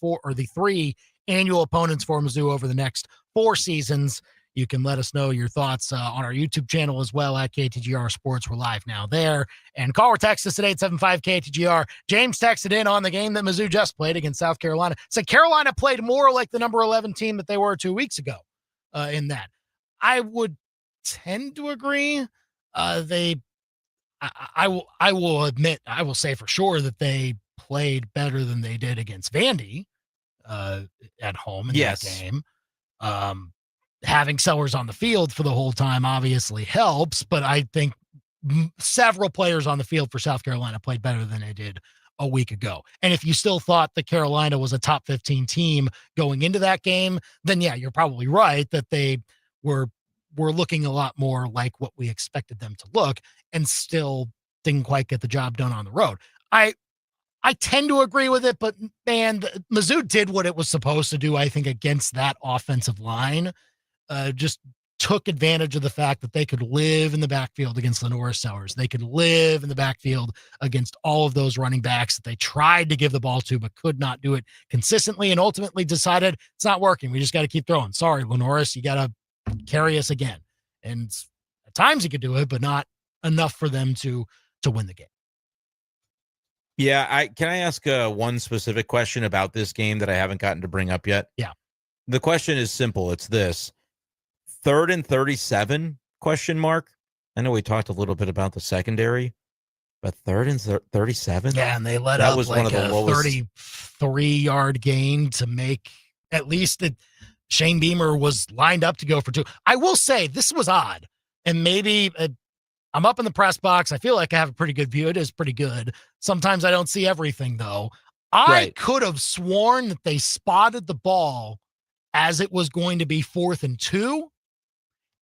3 annual opponents for Mizzou over the next 4 seasons. You can let us know your thoughts on our YouTube channel as well at KTGR Sports. We're live now there. And call or text us at 875-KTGR. James texted in on the game that Mizzou just played against South Carolina. Said Carolina played more like the number 11 team that they were 2 weeks ago in that. I would tend to agree. I will admit, I will say for sure that they played better than they did against Vandy at home in that game. Having Sellers on the field for the whole time obviously helps, but I think several players on the field for South Carolina played better than they did a week ago. And if you still thought that Carolina was a top 15 team going into that game, then yeah, you're probably right that they were looking a lot more like what we expected them to look, and still didn't quite get the job done on the road. I tend to agree with it, but man, Mizzou did what it was supposed to do, I think, against that offensive line. Just took advantage of the fact that they could live in the backfield against Lenora Sellers. They could live in the backfield against all of those running backs that they tried to give the ball to, but could not do it consistently, and ultimately decided it's not working. We just got to keep throwing. Sorry, Lenoris, you got to carry us again. And at times he could do it, but not enough for them to win the game. Yeah, can I ask one specific question about this game that I haven't gotten to bring up yet? Yeah. The question is simple. It's this: 3rd and 37 ? I know we talked a little bit about the secondary, but 3rd and 37. Yeah, and they let that up was like one of the a lowest 33-yard gain to make at least it. Shane Beamer was lined up to go for 2. I will say this was odd, and maybe I'm up in the press box. I feel like I have a pretty good view. It is pretty good. Sometimes I don't see everything, though. I could have sworn that they spotted the ball as it was going to be 4th and 2.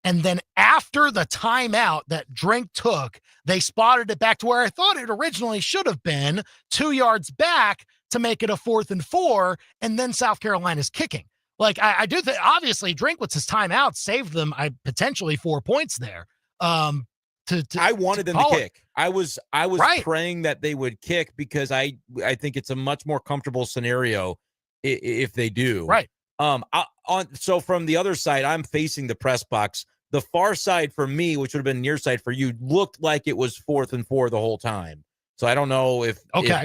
And then after the timeout that Drink took, they spotted it back to where I thought it originally should have been, 2 yards back to make it a 4th and 4. And then South Carolina's kicking. Like, I do think, obviously, Drinkwitz's timeout saved them potentially 4 points there. I wanted them to kick. I was praying that they would kick, because I think it's a much more comfortable scenario if they do. Right. So from the other side, I'm facing the press box. The far side for me, which would have been near side for you, looked like it was 4th and 4 the whole time. So I don't know if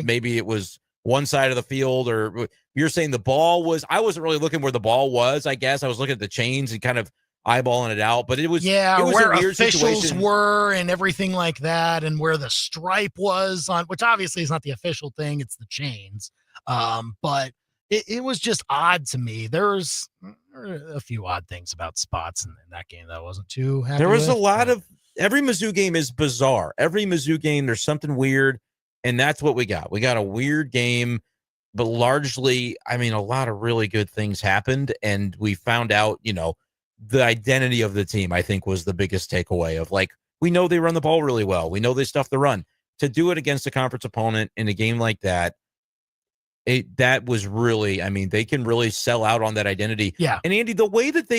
maybe it was one side of the field, or you're saying the ball was. I wasn't really looking where the ball was. I guess I was looking at the chains and kind of eyeballing it out, but it was where a weird officials situation. were and everything like that, and where the stripe was on, which obviously is not the official thing, it's the chains. But it was just odd to me. There were a few odd things about spots in that game that I wasn't too happy There was with, a lot of every Mizzou game is bizarre. Every Mizzou game, there's something weird, and that's what we got. We got a weird game, but largely, I mean, a lot of really good things happened, and we found out, the identity of the team, I think, was the biggest takeaway of like, we know they run the ball really well. We know they stuff the run. To do it against a conference opponent in a game like that, that was really, I mean, they can really sell out on that identity. Yeah. And Andy, the way that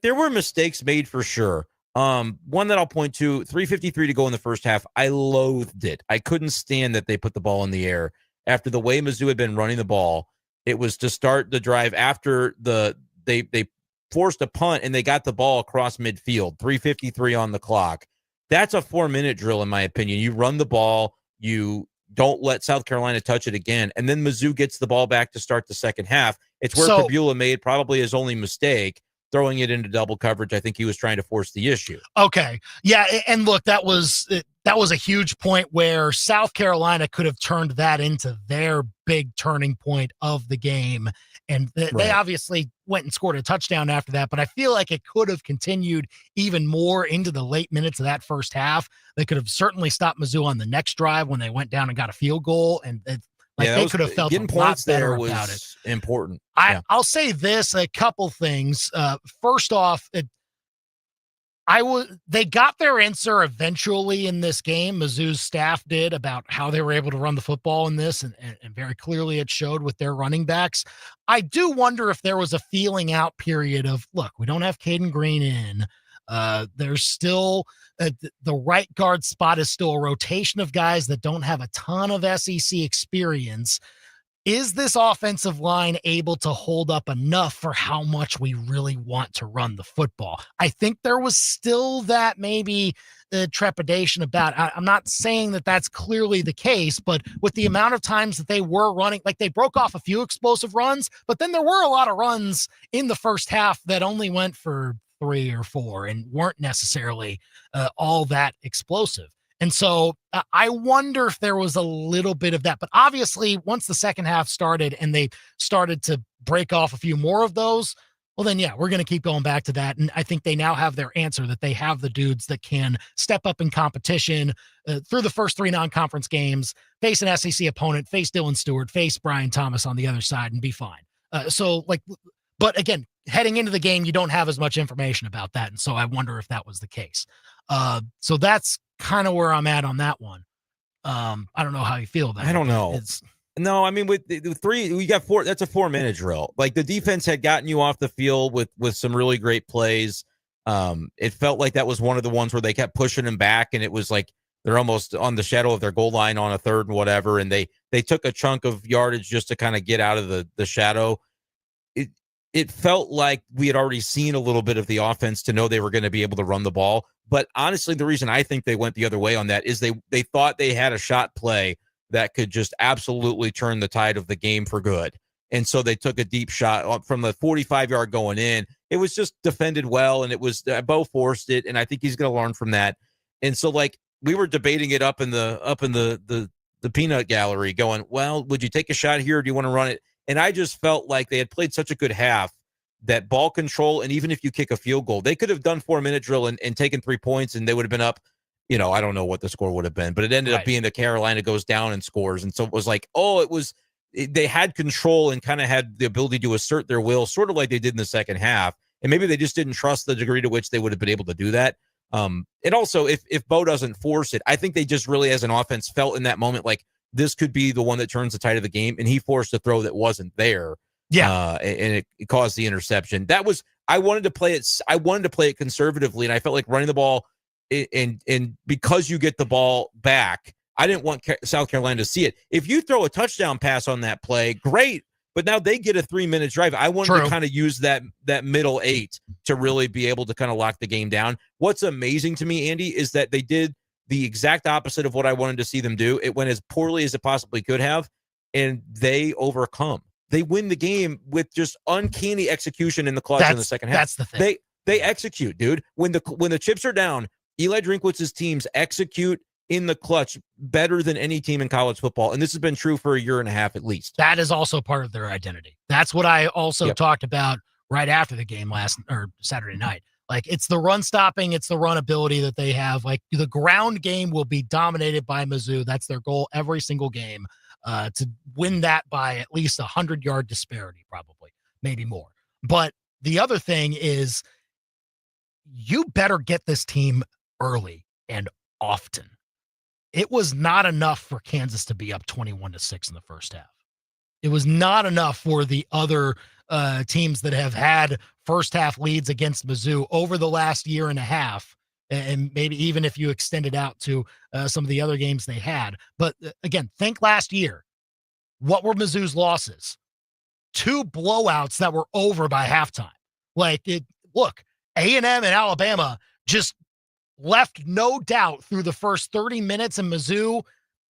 there were mistakes made for sure. One that I'll point to, 3:53 to go in the first half. I loathed it. I couldn't stand that they put the ball in the air after the way Mizzou had been running the ball. It was to start the drive after they forced a punt and they got the ball across midfield, 3:53 on the clock. That's a 4-minute drill, in my opinion. You run the ball, you don't let South Carolina touch it again, and then Mizzou gets the ball back to start the second half. It's where Pabula made probably his only mistake, throwing it into double coverage. I think he was trying to force the issue. Okay. Yeah, and look, that was a huge point where South Carolina could have turned that into their big turning point of the game. And they obviously went and scored a touchdown after that, but I feel like it could have continued even more into the late minutes of that first half. They could have certainly stopped Mizzou on the next drive when they went down and got a field goal, and they could have felt getting a lot points better there about it. was important. I'll say this, a couple things. First off, they got their answer eventually in this game. Mizzou's staff did, about how they were able to run the football in this, and very clearly it showed with their running backs. I do wonder if there was a feeling out period of, look, we don't have Caden Green in. There's still the right guard spot is still a rotation of guys that don't have a ton of SEC experience. Is this offensive line able to hold up enough for how much we really want to run the football? I think there was still that maybe trepidation about. I'm not saying that that's clearly the case, but with the amount of times that they were running, like they broke off a few explosive runs, but then there were a lot of runs in the first half that only went for 3 or 4 and weren't necessarily all that explosive. And so I wonder if there was a little bit of that. But obviously, once the second half started and they started to break off a few more of those, well, then, yeah, we're going to keep going back to that. And I think they now have their answer, that they have the dudes that can step up in competition through the first 3 non-conference games, face an SEC opponent, face Dylan Stewart, face Brian Thomas on the other side, and be fine. But again, heading into the game, you don't have as much information about that. And so I wonder if that was the case. So that's kind of where I'm at on that one. I don't know how you feel about it. I don't know. No, I mean, with the 3, we got 4. That's a 4-minute drill. Like, the defense had gotten you off the field with some really great plays. It felt like that was one of the ones where they kept pushing them back, and it was like they're almost on the shadow of their goal line on a third and whatever, and they took a chunk of yardage just to kind of get out of the shadow. It felt like we had already seen a little bit of the offense to know they were going to be able to run the ball. But honestly, the reason I think they went the other way on that is they thought they had a shot play that could just absolutely turn the tide of the game for good. And so they took a deep shot from the 45-yard going in. It was just defended well, and it was Bo forced it, and I think he's going to learn from that. And so, like, we were debating it up in the peanut gallery, going, well, would you take a shot here, or do you want to run it? And I just felt like they had played such a good half that ball control, and even if you kick a field goal, they could have done 4-minute drill and taken 3 points, and they would have been up. I don't know what the score would have been, but it ended up being that Carolina goes down and scores. And so it was like, they had control and kind of had the ability to assert their will, sort of like they did in the second half. And maybe they just didn't trust the degree to which they would have been able to do that. And also, if Bo doesn't force it, I think they just really, as an offense, felt in that moment like this could be the one that turns the tide of the game. And he forced a throw that wasn't there. Yeah. And it caused the interception. I wanted to play it conservatively. And I felt like running the ball, and because you get the ball back, I didn't want South Carolina to see it. If you throw a touchdown pass on that play, great. But now they get a 3-minute drive. I wanted to kind of use that middle 8 to really be able to kind of lock the game down. What's amazing to me, Andy, is that they did the exact opposite of what I wanted to see them do. It went as poorly as it possibly could have, and they overcome. They win the game with just uncanny execution in the clutch in the second half. That's the thing. They execute, dude. When the chips are down, Eli Drinkwitz's teams execute in the clutch better than any team in college football. And this has been true for a year and a half at least. That is also part of their identity. That's what I also talked about right after the game Saturday night. Like, it's the run stopping, it's the run ability that they have. Like, the ground game will be dominated by Mizzou. That's their goal every single game, to win that by at least 100-yard disparity, probably, maybe more. But the other thing is, you better get this team early and often. It was not enough for Kansas to be up 21-6 in the first half. It was not enough for the other teams that have had first half leads against Mizzou over the last year and a half, and maybe even if you extend it out to some of the other games they had. But again, think last year. What were Mizzou's losses? 2 blowouts that were over by halftime. Look, A&M and Alabama just left no doubt through the first 30 minutes, in Mizzou,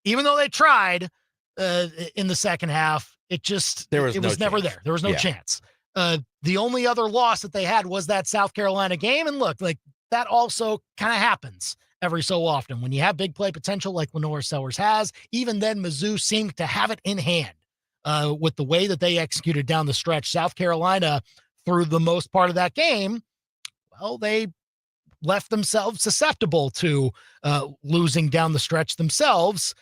even though they tried in the second half, it was never there. There was no chance. The only other loss that they had was that South Carolina game. And look, like, that also kind of happens every so often. When you have big play potential like Lenore Sellers has, even then Mizzou seemed to have it in hand with the way that they executed down the stretch. South Carolina, through the most part of that game, well, they left themselves susceptible to losing down the stretch themselves.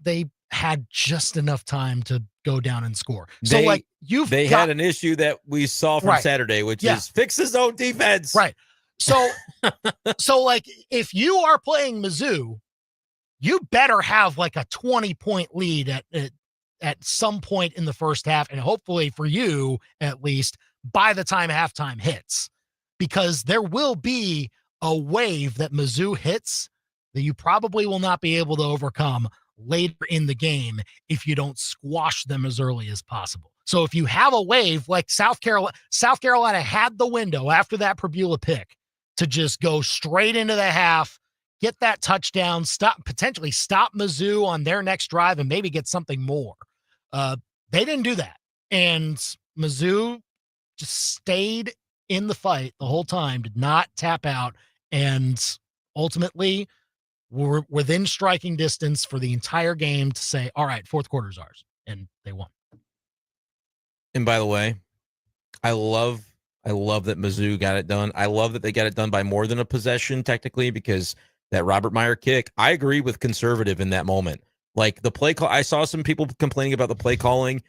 They had just enough time to go down and score. So they had an issue that we saw from Saturday, which is fix his own defense. Right. So, if you are playing Mizzou, you better have like a 20-point lead at some point in the first half. And hopefully for you, at least, by the time halftime hits, because there will be a wave that Mizzou hits that you probably will not be able to overcome later in the game if you don't squash them as early as possible. So if you have a wave like South Carolina had the window after that Prebula pick to just go straight into the half, get that touchdown, potentially stop Mizzou on their next drive and maybe get something more. They didn't do that. And Mizzou just stayed in the fight the whole time, did not tap out, and ultimately were within striking distance for the entire game to say, all right, fourth quarter's ours. And they won. And by the way, I love that Mizzou got it done. I love that they got it done by more than a possession, technically, because that Robert Meyer kick, I agree with conservative in that moment. Like, the play call, I saw some people complaining about the play calling.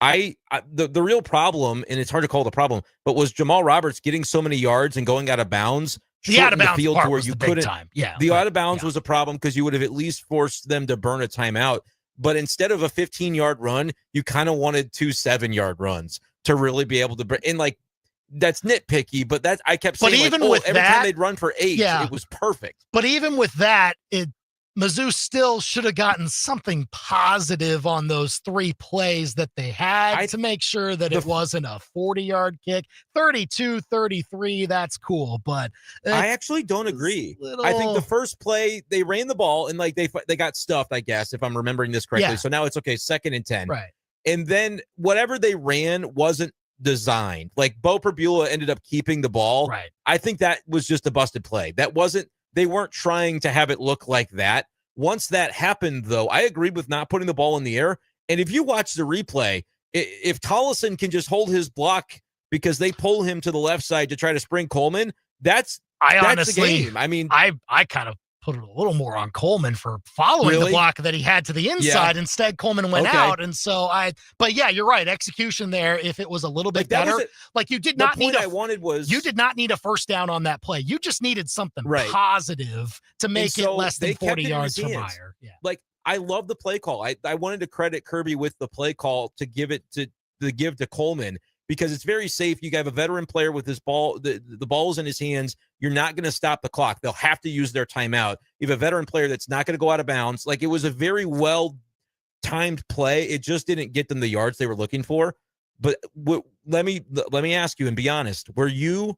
The real problem, and it's hard to call the problem, but was Jamal Roberts getting so many yards and going out of bounds. The out of bounds field part to where was you the couldn't. big time. Yeah, the out of bounds was a problem because you would have at least forced them to burn a timeout. But instead of a 15-yard run, you kind of wanted 2 7-yard runs to really be able to. And like, that's nitpicky, but I kept saying, even with every that, time they'd run for 8, it was perfect. But even with that, Mizzou still should have gotten something positive on those 3 plays that they had to make sure that it wasn't a 40-yard kick. 32-33, that's cool, but I actually don't agree. I think the first play, they ran the ball and like they got stuffed, I guess, if I'm remembering this correctly. Yeah. So now it's okay, 2nd and 10. Right. And then whatever they ran wasn't designed. Like, Bo Prebula ended up keeping the ball. Right. I think that was just a busted play. They weren't trying to have it look like that. Once that happened, though, I agreed with not putting the ball in the air. And if you watch the replay, if Tollison can just hold his block because they pull him to the left side to try to spring Coleman, that's honestly, the game. I mean, I kind of put it a little more on Coleman for following the block that he had to the inside. Instead, Coleman went out. And so but yeah, you're right. Execution there, if it was a little bit better, you did not need you did not need a first down on that play. You just needed something positive to make it less than 40 yards for Meyer. Yeah. Like, I love the play call. I wanted to credit Kirby with the play call to give it to give to Coleman, because it's very safe. You have a veteran player with his ball, the ball's in his hands. You're not going to stop the clock. They'll have to use their timeout. You have a veteran player that's not going to go out of bounds. Like, it was a very well-timed play. It just didn't get them the yards they were looking for. But let me ask you and be honest. Were you,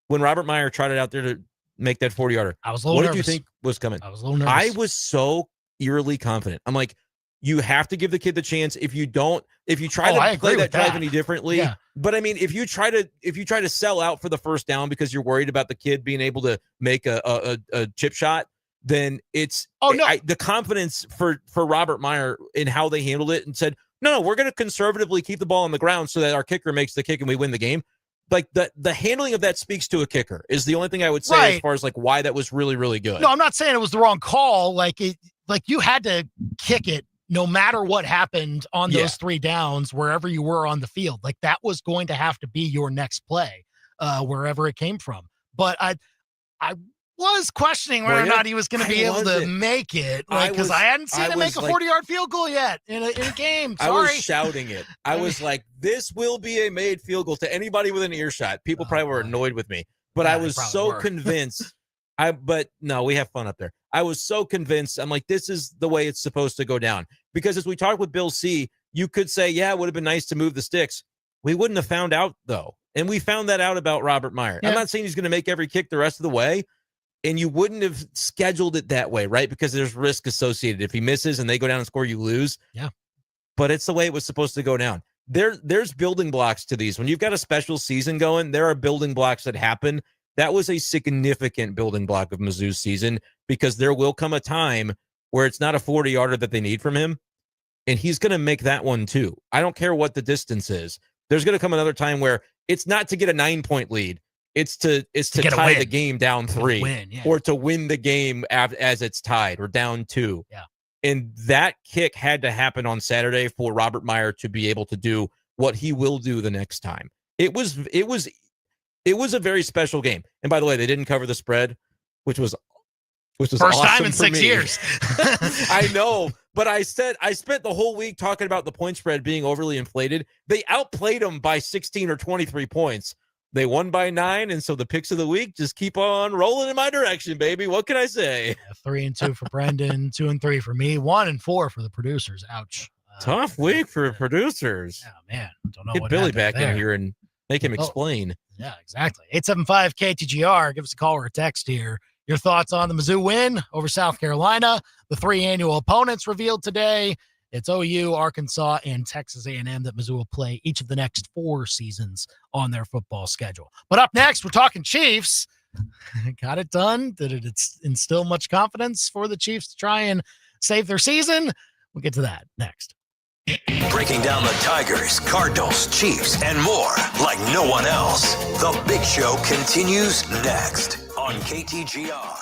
when Robert Meyer trotted out there to make that 40-yarder, I was a little nervous. What did you think was coming? I was a little nervous. I was so eerily confident. I'm like, you have to give the kid the chance. If you try to play that drive any differently, but I mean, if you try to sell out for the first down because you're worried about the kid being able to make a chip shot, then it's the confidence for Robert Meyer in how they handled it and said, no, we're going to conservatively keep the ball on the ground so that our kicker makes the kick and we win the game. Like the handling of that speaks to a kicker is the only thing I would say as far as like why that was really, really good. No, I'm not saying it was the wrong call. Like you had to kick it no matter what happened on those 3 downs, wherever you were on the field. Like that was going to have to be your next play, wherever it came from. But I was questioning whether or not he was going to be able to make it, because I hadn't seen him make a 40-yard field goal yet in a game. Sorry. I was shouting it. I was like, this will be a made field goal to anybody within earshot. People probably were annoyed with me, but I was so convinced. But no, we have fun up there. I was so convinced. I'm like, this is the way it's supposed to go down. Because as we talked with Bill C., you could say, yeah, it would have been nice to move the sticks. We wouldn't have found out, though. And we found that out about Robert Meyer. Yeah. I'm not saying he's going to make every kick the rest of the way. And you wouldn't have scheduled it that way, right? Because there's risk associated. If he misses and they go down and score, you lose. Yeah. But it's the way it was supposed to go down. There's building blocks to these. When you've got a special season going, there are building blocks that happen. That was a significant building block of Mizzou's season, because there will come a time where it's not a 40-yarder that they need from him, and he's going to make that one too. I don't care what the distance is. There's going to come another time where it's not to get a 9-point lead. It's to tie the game down 3 or to win the game as it's tied or down 2. Yeah. And that kick had to happen on Saturday for Robert Meyer to be able to do what he will do the next time. It was a very special game. And by the way, they didn't cover the spread, which was first awesome time in for 6 me. years. I know, but I spent the whole week talking about the point spread being overly inflated. They outplayed them by 16 or 23 points. They won by 9, and so the picks of the week just keep on rolling in my direction, baby. What can I say? 3-2 for Brendan, 2-3 for me, 1-4 for the producers. Ouch. Tough week for producers. Yeah, man. Don't know Get what Billy happened back there. in here and make him explain. Yeah, exactly. 875 KTGR. Give us a call or a text here. Your thoughts on the Mizzou win over South Carolina. The 3 annual opponents revealed today. It's OU, Arkansas, and Texas A&M that Mizzou will play each of the next 4 seasons on their football schedule. But up next, we're talking Chiefs. Got it done. Did it instill much confidence for the Chiefs to try and save their season? We'll get to that next. Breaking down the Tigers, Cardinals, Chiefs, and more like no one else. The Big Show continues next on KTGR.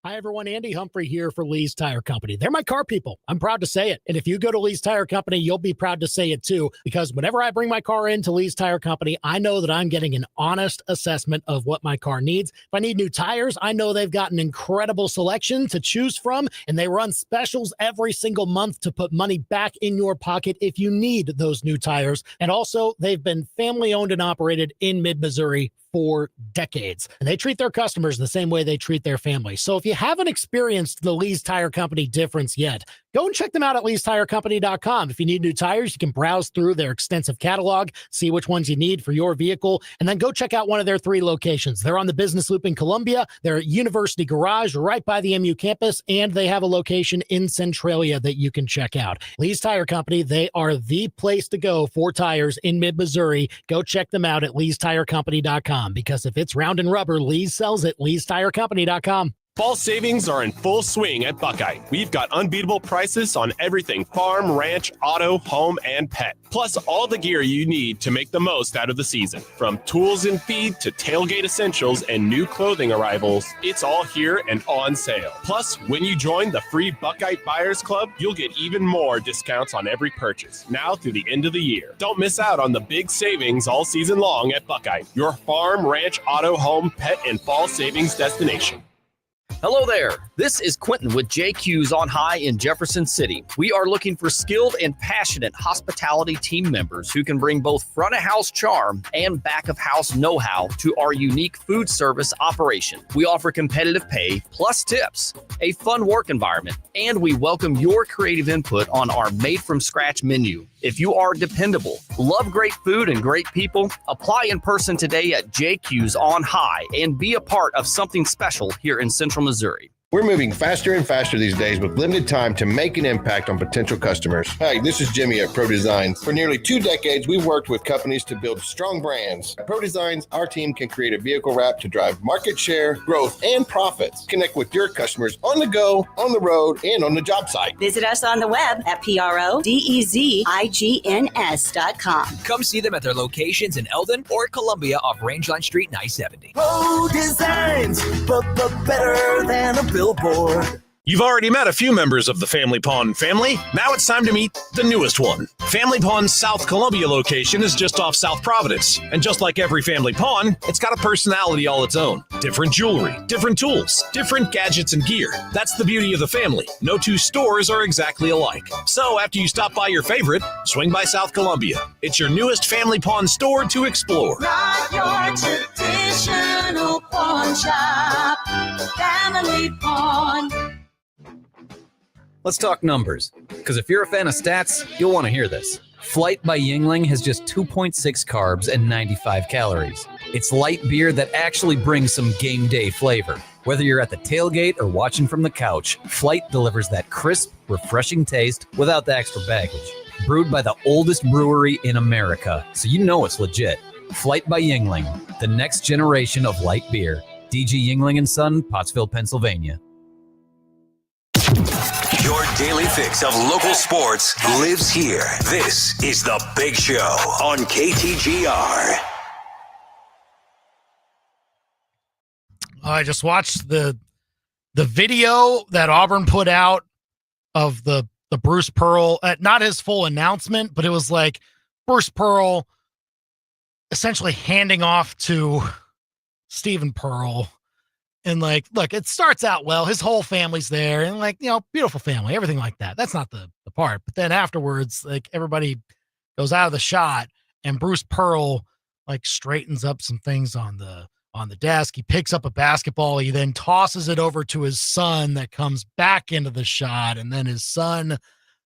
Hi, everyone. Andy Humphrey here for Lee's Tire Company. They're my car people. I'm proud to say it. And if you go to Lee's Tire Company, you'll be proud to say it too, because whenever I bring my car into Lee's Tire Company, I know that I'm getting an honest assessment of what my car needs. If I need new tires, I know they've got an incredible selection to choose from, and they run specials every single month to put money back in your pocket if you need those new tires. And also, they've been family owned and operated in mid-Missouri for decades, and they treat their customers the same way they treat their family. So if you haven't experienced the Lee's Tire Company difference yet, go and check them out at leestirecompany.com. If you need new tires, you can browse through their extensive catalog, see which ones you need for your vehicle, and then go check out one of their 3 locations. They're on the Business Loop in Columbia, they're at University Garage right by the MU campus, and they have a location in Centralia that you can check out. Lee's Tire Company, they are the place to go for tires in mid-Missouri. Go check them out at leestirecompany.com, because if it's round and rubber, Lee's sells it. leestirecompany.com. Fall savings are in full swing at Buckeye. We've got unbeatable prices on everything farm, ranch, auto, home, and pet. Plus all the gear you need to make the most out of the season. From tools and feed to tailgate essentials and new clothing arrivals, it's all here and on sale. Plus, when you join the free Buckeye Buyers Club, you'll get even more discounts on every purchase, now through the end of the year. Don't miss out on the big savings all season long at Buckeye, your farm, ranch, auto, home, pet, and fall savings destination. Hello there. This is Quentin with JQ's On High in Jefferson City. We are looking for skilled and passionate hospitality team members who can bring both front of house charm and back of house know-how to our unique food service operation. We offer competitive pay plus tips, a fun work environment, and we welcome your creative input on our made from scratch menu. If you are dependable, love great food and great people, apply in person today at JQ's On High and be a part of something special here in Central Missouri. We're moving faster and faster these days with limited time to make an impact on potential customers. Hi, this is Jimmy at Pro Designs. For nearly 2 decades, we've worked with companies to build strong brands. At Pro Designs, our team can create a vehicle wrap to drive market share, growth, and profits. Connect with your customers on the go, on the road, and on the job site. Visit us on the web at PRODEZIGNS.com. Come see them at their locations in Eldon or Columbia off Rangeline Street and I-70. Pro Designs, but better than a billboard. You've already met a few members of the Family Pawn family. Now it's time to meet the newest one. Family Pawn's South Columbia location is just off South Providence. And just like every Family Pawn, it's got a personality all its own. Different jewelry, different tools, different gadgets and gear. That's the beauty of the family. No two stores are exactly alike. So after you stop by your favorite, swing by South Columbia. It's your newest Family Pawn store to explore. Not your traditional pawn shop. Family Pawn. Let's talk numbers, because if you're a fan of stats, you'll want to hear this. Flight by Yuengling has just 2.6 carbs and 95 calories. It's light beer that actually brings some game day flavor. Whether you're at the tailgate or watching from the couch, Flight delivers that crisp, refreshing taste without the extra baggage. Brewed by the oldest brewery in America, so you know it's legit. Flight by Yuengling, the next generation of light beer. DG Yuengling & Son, Pottsville, Pennsylvania. Your daily fix of local sports lives here. This is The Big Show on KTGR. I just watched the video that Auburn put out of the Bruce Pearl, not his full announcement, but it was like Bruce Pearl essentially handing off to Stephen Pearl. And like, look, it starts out well. His whole family's there and like, beautiful family, everything like that. That's not the part. But then afterwards, like everybody goes out of the shot and Bruce Pearl like straightens up some things on the desk. He picks up a basketball. He then tosses it over to his son that comes back into the shot. And then his son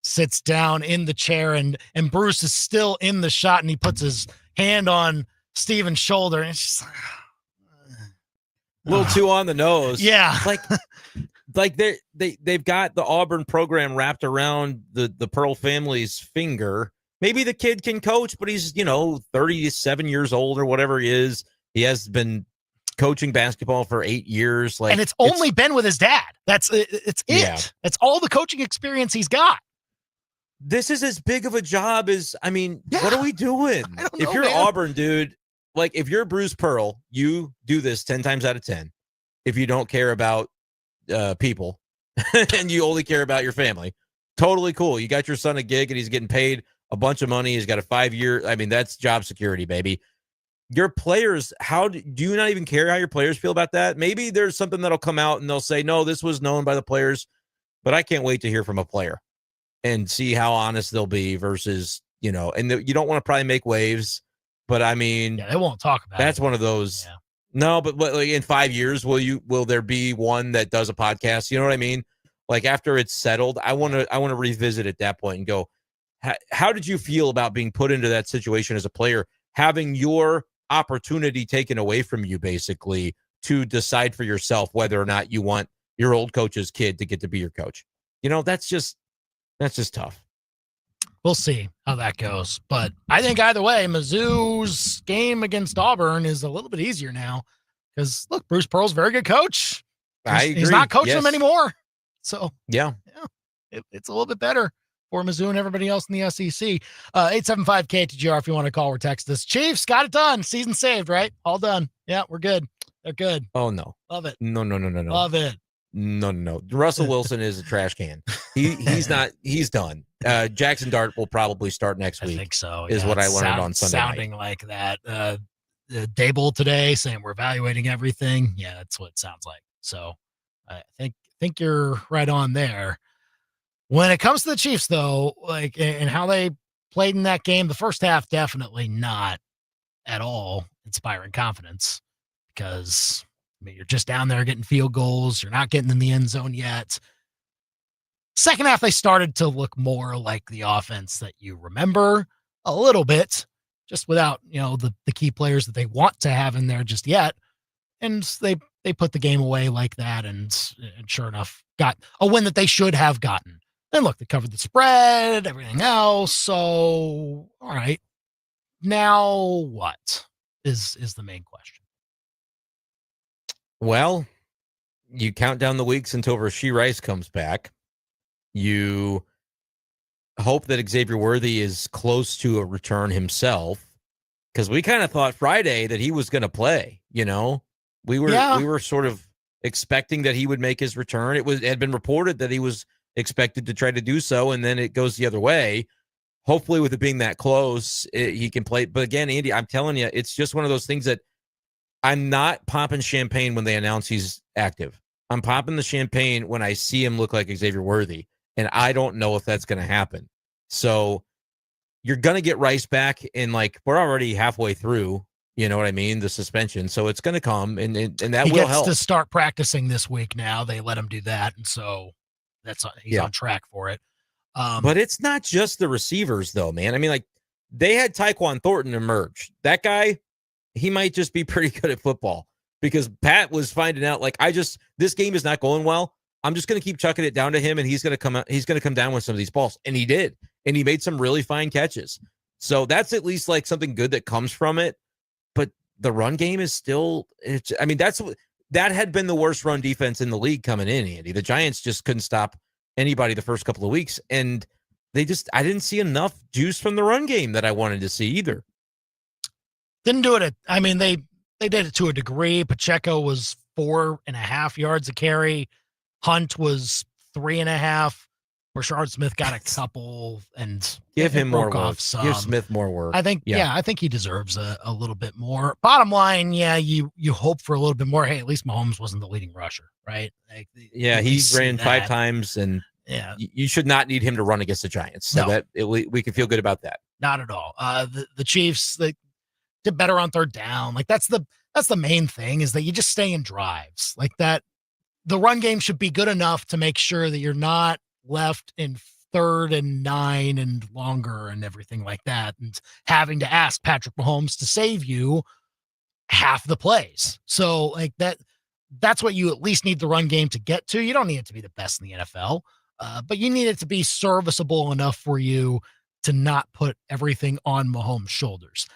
sits down in the chair and Bruce is still in the shot and he puts his hand on Steven's shoulder. And it's just like, a little too on the nose. Yeah. Like they've got the Auburn program wrapped around the Pearl family's finger. Maybe the kid can coach, but he's, 37 years old or whatever he is. He has been coaching basketball for 8 years. And it's only been with his dad. It's it. Yeah. That's all the coaching experience he's got. This is as big of a job as, what are we doing? If you're man. Auburn, dude, like if you're Bruce Pearl, you do this 10 times out of 10. If you don't care about people and you only care about your family, totally cool. You got your son a gig and he's getting paid a bunch of money. He's got a 5-year. That's job security, baby. Your players, do you not even care how your players feel about that? Maybe there's something that'll come out and they'll say, no, this was known by the players, but I can't wait to hear from a player and see how honest they'll be versus, you don't want to probably make waves. But they won't talk about that's it. one of those. Yeah. No, but like in 5 years, will there be one that does a podcast? You know what I mean? Like after it's settled, I want to revisit at that point and go, how did you feel about being put into that situation as a player, having your opportunity taken away from you, basically to decide for yourself whether or not you want your old coach's kid to get to be your coach? That's just tough. We'll see how that goes. But I think either way, Mizzou's game against Auburn is a little bit easier now because, look, Bruce Pearl's a very good coach. He's not coaching them anymore. So, yeah, it's a little bit better for Mizzou and everybody else in the SEC. 875-KTGR if you want to call or text us. Chiefs got it done. Season saved, right? All done. Yeah, we're good. They're good. Oh, no. Love it. No. Love it. No. Russell Wilson is a trash can. He's not. He's done. Jackson Dart will probably start next week. I think so. Is what I learned on Sunday sounding night. Like that. Dable today saying we're evaluating everything. Yeah, that's what it sounds like. So I think you're right on there. When it comes to the Chiefs, though, like and how they played in that game, the first half definitely not at all inspiring confidence because you're just down there getting field goals. You're not getting in the end zone yet. Second half, they started to look more like the offense that you remember a little bit, just without, the key players that they want to have in there just yet. And they they put the game away like that, and sure enough, got a win that they should have gotten. And look, they covered the spread, everything else. So, all right. Now what is the main question? Well, you count down the weeks until Rashee Rice comes back. You hope that Xavier Worthy is close to a return himself, because we kind of thought Friday that he was going to play. We were sort of expecting that he would make his return. It had been reported that he was expected to try to do so, and then it goes the other way. Hopefully, with it being that close, he can play. But again, Andy, I'm telling you, it's just one of those things that I'm not popping champagne when they announce he's active. I'm popping the champagne when I see him look like Xavier Worthy, and I don't know if that's going to happen. So you're going to get Rice back in, we're already halfway through, you know what I mean, the suspension. So it's going to come, and that he will gets help. to start practicing this week now. They let him do that, and so he's on track for it. But it's not just the receivers, though, man. I mean, they had Tyquan Thornton emerge. That guy, he might just be pretty good at football, because Pat was finding out, this game is not going well. I'm just going to keep chucking it down to him, and he's going to come out. He's going to come down with some of these balls, and he did, and he made some really fine catches. So that's at least something good that comes from it. But the run game is still. That had been the worst run defense in the league coming in, Andy. The Giants just couldn't stop anybody the first couple of weeks, and I didn't see enough juice from the run game that I wanted to see either. Didn't do it. They did it to a degree. Pacheco was 4.5 yards a carry. Hunt was 3.5. Rashard Smith got a couple, and give him more work. Give Some. Smith more work. I think, I think he deserves a little bit more. Bottom line, you hope for a little bit more. Hey, at least Mahomes wasn't the leading rusher, right? He ran 5 times, and you should not need him to run against the Giants. So that we can feel good about that. Not at all. The Chiefs, they did better on third down. That's the main thing, is that you just stay in drives like that. The run game should be good enough to make sure that you're not left in 3rd and 9 and longer and everything like that, and having to ask Patrick Mahomes to save you half the plays. So that's what you at least need the run game to get to. You don't need it to be the best in the NFL, but you need it to be serviceable enough for you to not put everything on Mahomes' shoulders.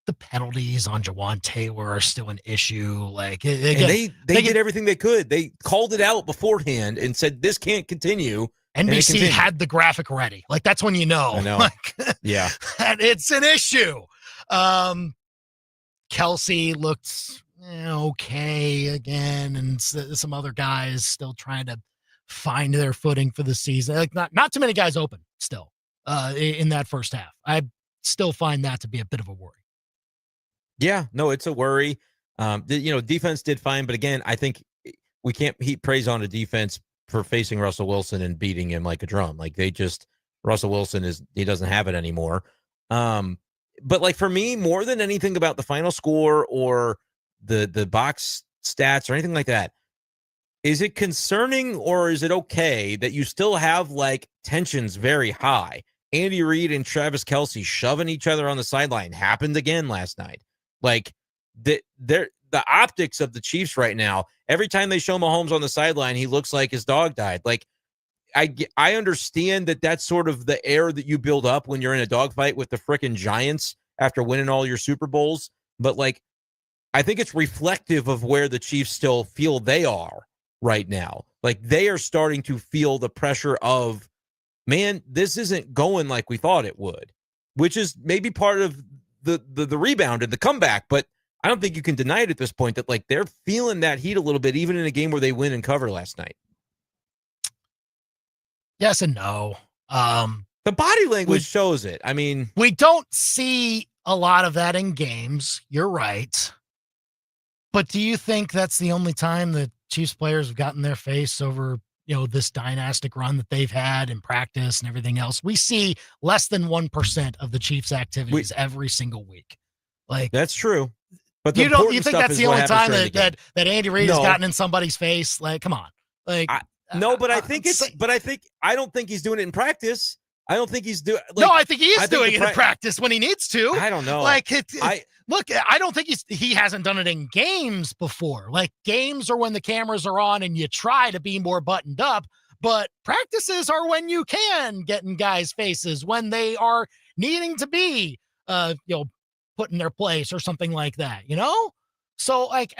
The penalties on Jawan Taylor are still an issue. They did everything they could. They called it out beforehand and said, this can't continue. NBC had the graphic ready. That's when you know. I know. Yeah. And it's an issue. Kelsey looked okay again, and some other guys still trying to find their footing for the season. Not too many guys open still in that first half. I still find that to be a bit of a worry. Yeah, no, it's a worry. Defense did fine, but again, I think we can't heap praise on a defense for facing Russell Wilson and beating him like a drum. Russell Wilson he doesn't have it anymore. But for me, more than anything about the final score or the box stats or anything like that, is it concerning or is it okay that you still have tensions very high? Andy Reid and Travis Kelce shoving each other on the sideline happened again last night. The optics of the Chiefs right now, every time they show Mahomes on the sideline, he looks like his dog died. I understand that that's sort of the air that you build up when you're in a dogfight with the frickin' Giants after winning all your Super Bowls. But I think it's reflective of where the Chiefs still feel they are right now. They are starting to feel the pressure of, man, this isn't going like we thought it would, which is maybe part of the rebound and the comeback, but I don't think you can deny it at this point that they're feeling that heat a little bit, even in a game where they win and cover last night. Yes and no. The body language shows it. We don't see a lot of that in games. You're right. But do you think that's the only time that Chiefs players have gotten their face over this dynastic run that they've had in practice and everything else? We see less than 1% of the Chiefs' activities every single week. That's true. But you think that's the only time that Andy Reid has gotten in somebody's face? Come on. No, but I think I don't think he's doing it in practice. I don't think he's doing. No, I think he is doing it in practice when he needs to. I don't know. Look, I don't think he hasn't done it in games before. Like games are when the cameras are on and you try to be more buttoned up, but practices are when you can get in guys' faces, when they are needing to be, put in their place or something like that, So like,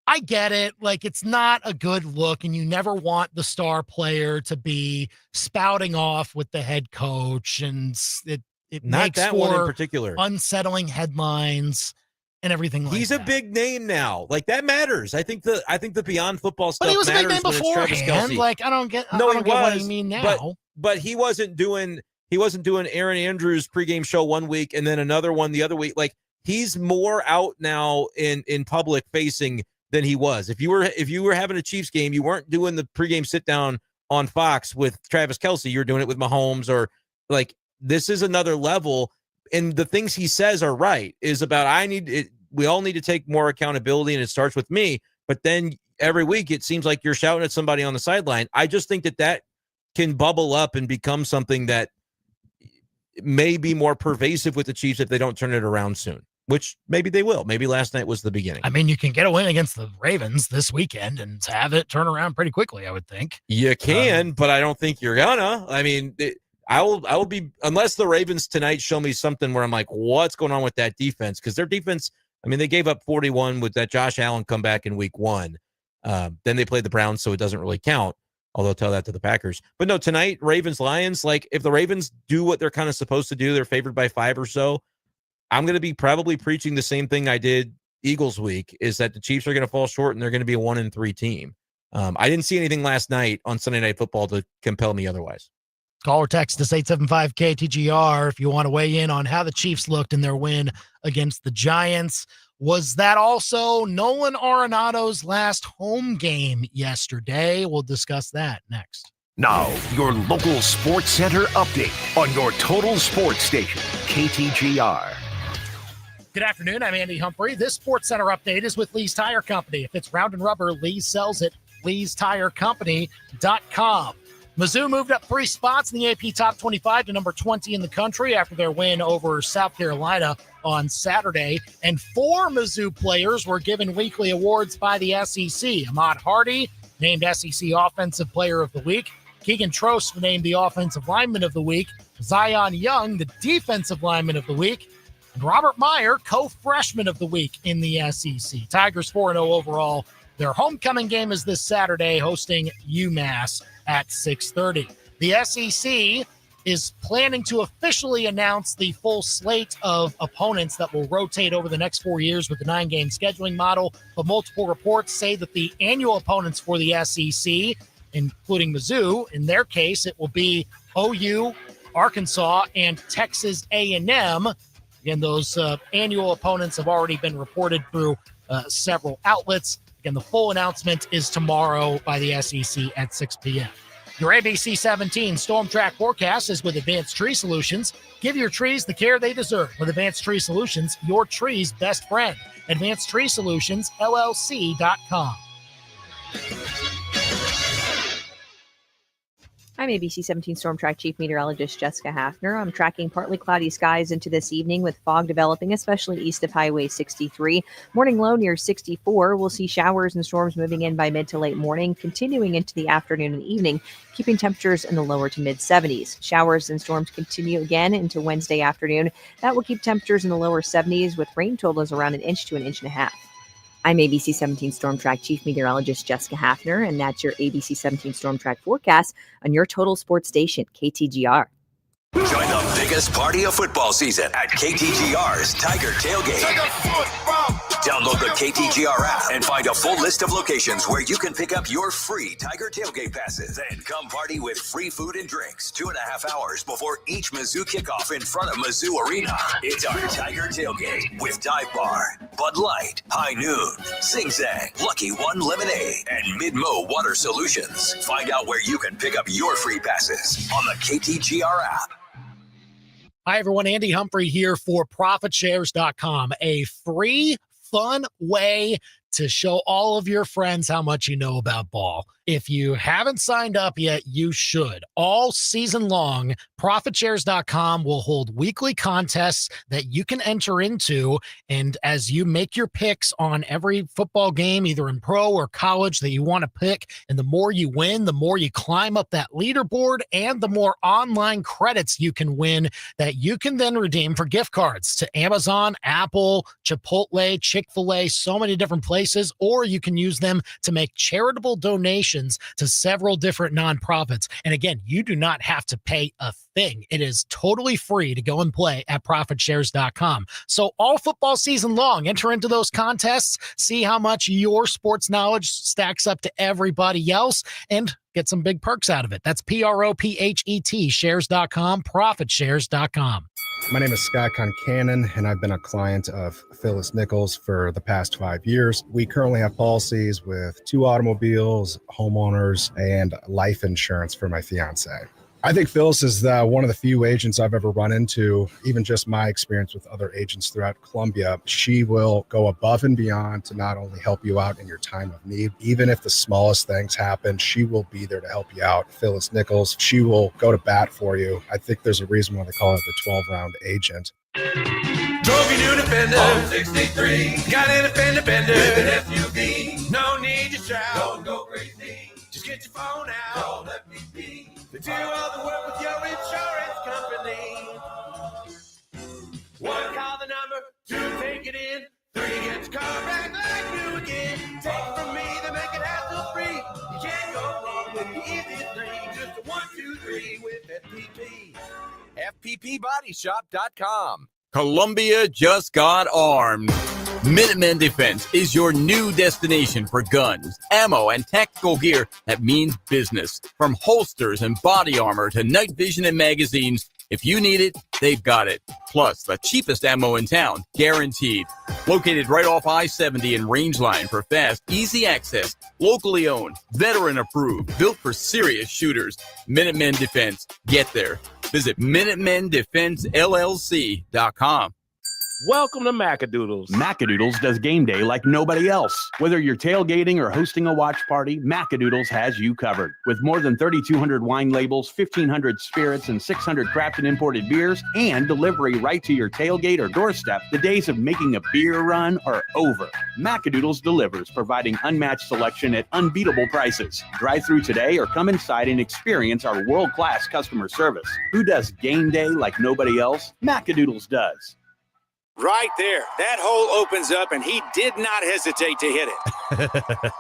I get it. Like, it's not a good look, and you never want the star player to be spouting off with the head coach, and it Not makes that for one in particular. unsettling headlines and everything like that. He's a big name now. Like, that matters. I think the beyond football stuff But he was a big matters name when it's Travis beforehand. Kelce. Like, I don't get what you mean now. But he wasn't doing Aaron Andrews pregame show one week and then another one the other week. Like, he's more out now in public facing than he was. If you were having a Chiefs game, you weren't doing the pregame sit down on Fox with Travis Kelce. You were doing it with Mahomes, or like, this is another level. And the things he says are right, is about, we all need to take more accountability, and it starts with me. But then every week it seems like you're shouting at somebody on the sideline. I just think that can bubble up and become something that may be more pervasive with the Chiefs if they don't turn it around soon, which maybe they will. Maybe last night was the beginning. I mean, you can get a win against the Ravens this weekend and have it turn around pretty quickly, I would think. You can, but I don't think you're gonna. I mean, I will be, unless the Ravens tonight show me something where I'm like, what's going on with that defense? Because their defense, I mean, they gave up 41 with that Josh Allen comeback in week 1. Then they played the Browns, so it doesn't really count, although tell that to the Packers. But no, tonight, Ravens-Lions, like, if the Ravens do what they're kind of supposed to do, they're favored by 5 or so, I'm going to be probably preaching the same thing I did Eagles week, is that the Chiefs are going to fall short and they're going to be a 1-3 team. I didn't see anything last night on Sunday Night Football to compel me otherwise. Call or text us 875-KTGR if you want to weigh in on how the Chiefs looked in their win against the Giants. Was that also Nolan Arenado's last home game yesterday? We'll discuss that next. Now, your local sports center update on your total sports station, KTGR. Good afternoon. I'm Andy Humphrey. This Sports Center update is with Lee's Tire Company. If it's round and rubber, Lee sells it. Lee'sTireCompany.com. Mizzou moved up 3 spots in the AP Top 25 to number 20 in the country after their win over South Carolina on Saturday. And 4 Mizzou players were given weekly awards by the SEC. Ahmad Hardy named SEC Offensive Player of the Week. Keegan Trost named the Offensive Lineman of the Week. Zion Young, the Defensive Lineman of the Week. And Robert Meyer, co-freshman of the week in the SEC. Tigers 4-0 overall. Their homecoming game is this Saturday, hosting UMass at 6:30. The SEC is planning to officially announce the full slate of opponents that will rotate over the next 4 years with the 9-game scheduling model, but multiple reports say that the annual opponents for the SEC, including Mizzou, in their case, it will be OU, Arkansas, and Texas A&M. Again, those annual opponents have already been reported through several outlets. Again, the full announcement is tomorrow by the SEC at 6 p.m. Your ABC 17 Storm Track forecast is with Advanced Tree Solutions. Give your trees the care they deserve with Advanced Tree Solutions, your tree's best friend. Advanced Tree Solutions, LLC.com. I'm ABC 17 Storm Track Chief Meteorologist Jessica Hafner. I'm tracking partly cloudy skies into this evening with fog developing, especially east of Highway 63. Morning low near 64. We'll see showers and storms moving in by mid to late morning, continuing into the afternoon and evening, keeping temperatures in the lower to mid 70s. Showers and storms continue again into Wednesday afternoon. That will keep temperatures in the lower 70s with rain totals around 1 inch to 1.5 inches. I'm ABC 17 Storm Track Chief Meteorologist Jessica Hafner, and that's your ABC 17 Storm Track forecast on your total sports station, KTGR. Join the biggest party of football season at KTGR's Tiger Tailgate. Download the KTGR app and find a full list of locations where you can pick up your free Tiger Tailgate passes. Then come party with free food and drinks 2.5 hours before each Mizzou kickoff in front of Mizzou Arena. It's our Tiger Tailgate with Dive Bar, Bud Light, High Noon, Sing Sang, Lucky One Lemonade, and Mid-Mo Water Solutions. Find out where you can pick up your free passes on the KTGR app. Hi, everyone. Andy Humphrey here for ProfitShares.com, a free, fun way to show all of your friends how much you know about ball. If you haven't signed up yet, you should. All season long, ProfitShares.com will hold weekly contests that you can enter into. And as you make your picks on every football game, either in pro or college that you want to pick, and the more you win, the more you climb up that leaderboard and the more online credits you can win that you can then redeem for gift cards to Amazon, Apple, Chipotle, Chick-fil-A, so many different places, or you can use them to make charitable donations to several different nonprofits. And again, you do not have to pay a thing. It is totally free to go and play at ProfitShares.com. So all football season long, enter into those contests, see how much your sports knowledge stacks up to everybody else, and get some big perks out of it. That's PROPHET, shares.com, ProfitShares.com. My name is Scott Concannon, and I've been a client of Phyllis Nichols for the past 5 years. We currently have policies with 2 automobiles, homeowners, and life insurance for my fiance. I think Phyllis is one of the few agents I've ever run into, even just my experience with other agents throughout Columbia. She will go above and beyond to not only help you out in your time of need, even if the smallest things happen, she will be there to help you out. Phyllis Nichols, she will go to bat for you. I think there's a reason why they call it the 12-round agent. Drove your new Defender, on 63. Got in a fender bender with an SUV. No need to shout, don't go crazy. Just get your phone out, call FPP. They do all the work with your insurance company. 1, call the number. 2, take it in. 3, get your car back like new again. Take it from me, they make it hassle-free. You can't go wrong with the easiest 3. Just a 1, 2, 3 with FPP. FPPBodyShop.com. Columbia just got armed. Minutemen Defense is your new destination for guns, ammo, and tactical gear that means business. From holsters and body armor to night vision and magazines, if you need it, they've got it. Plus, the cheapest ammo in town, guaranteed. Located right off I-70 and Rangeline for fast, easy access, locally owned, veteran approved, built for serious shooters. Minutemen Defense. Get there. Visit MinutemenDefenseLLC.com. Welcome to Macadoodles. Macadoodles does game day like nobody else. Whether you're tailgating or hosting a watch party, Macadoodles has you covered. With more than 3,200 wine labels, 1,500 spirits, and 600 craft and imported beers, and delivery right to your tailgate or doorstep, the days of making a beer run are over. Macadoodles delivers, providing unmatched selection at unbeatable prices. Drive through today or come inside and experience our world-class customer service. Who does game day like nobody else? Macadoodles does. Right there. That hole opens up, and he did not hesitate to hit it.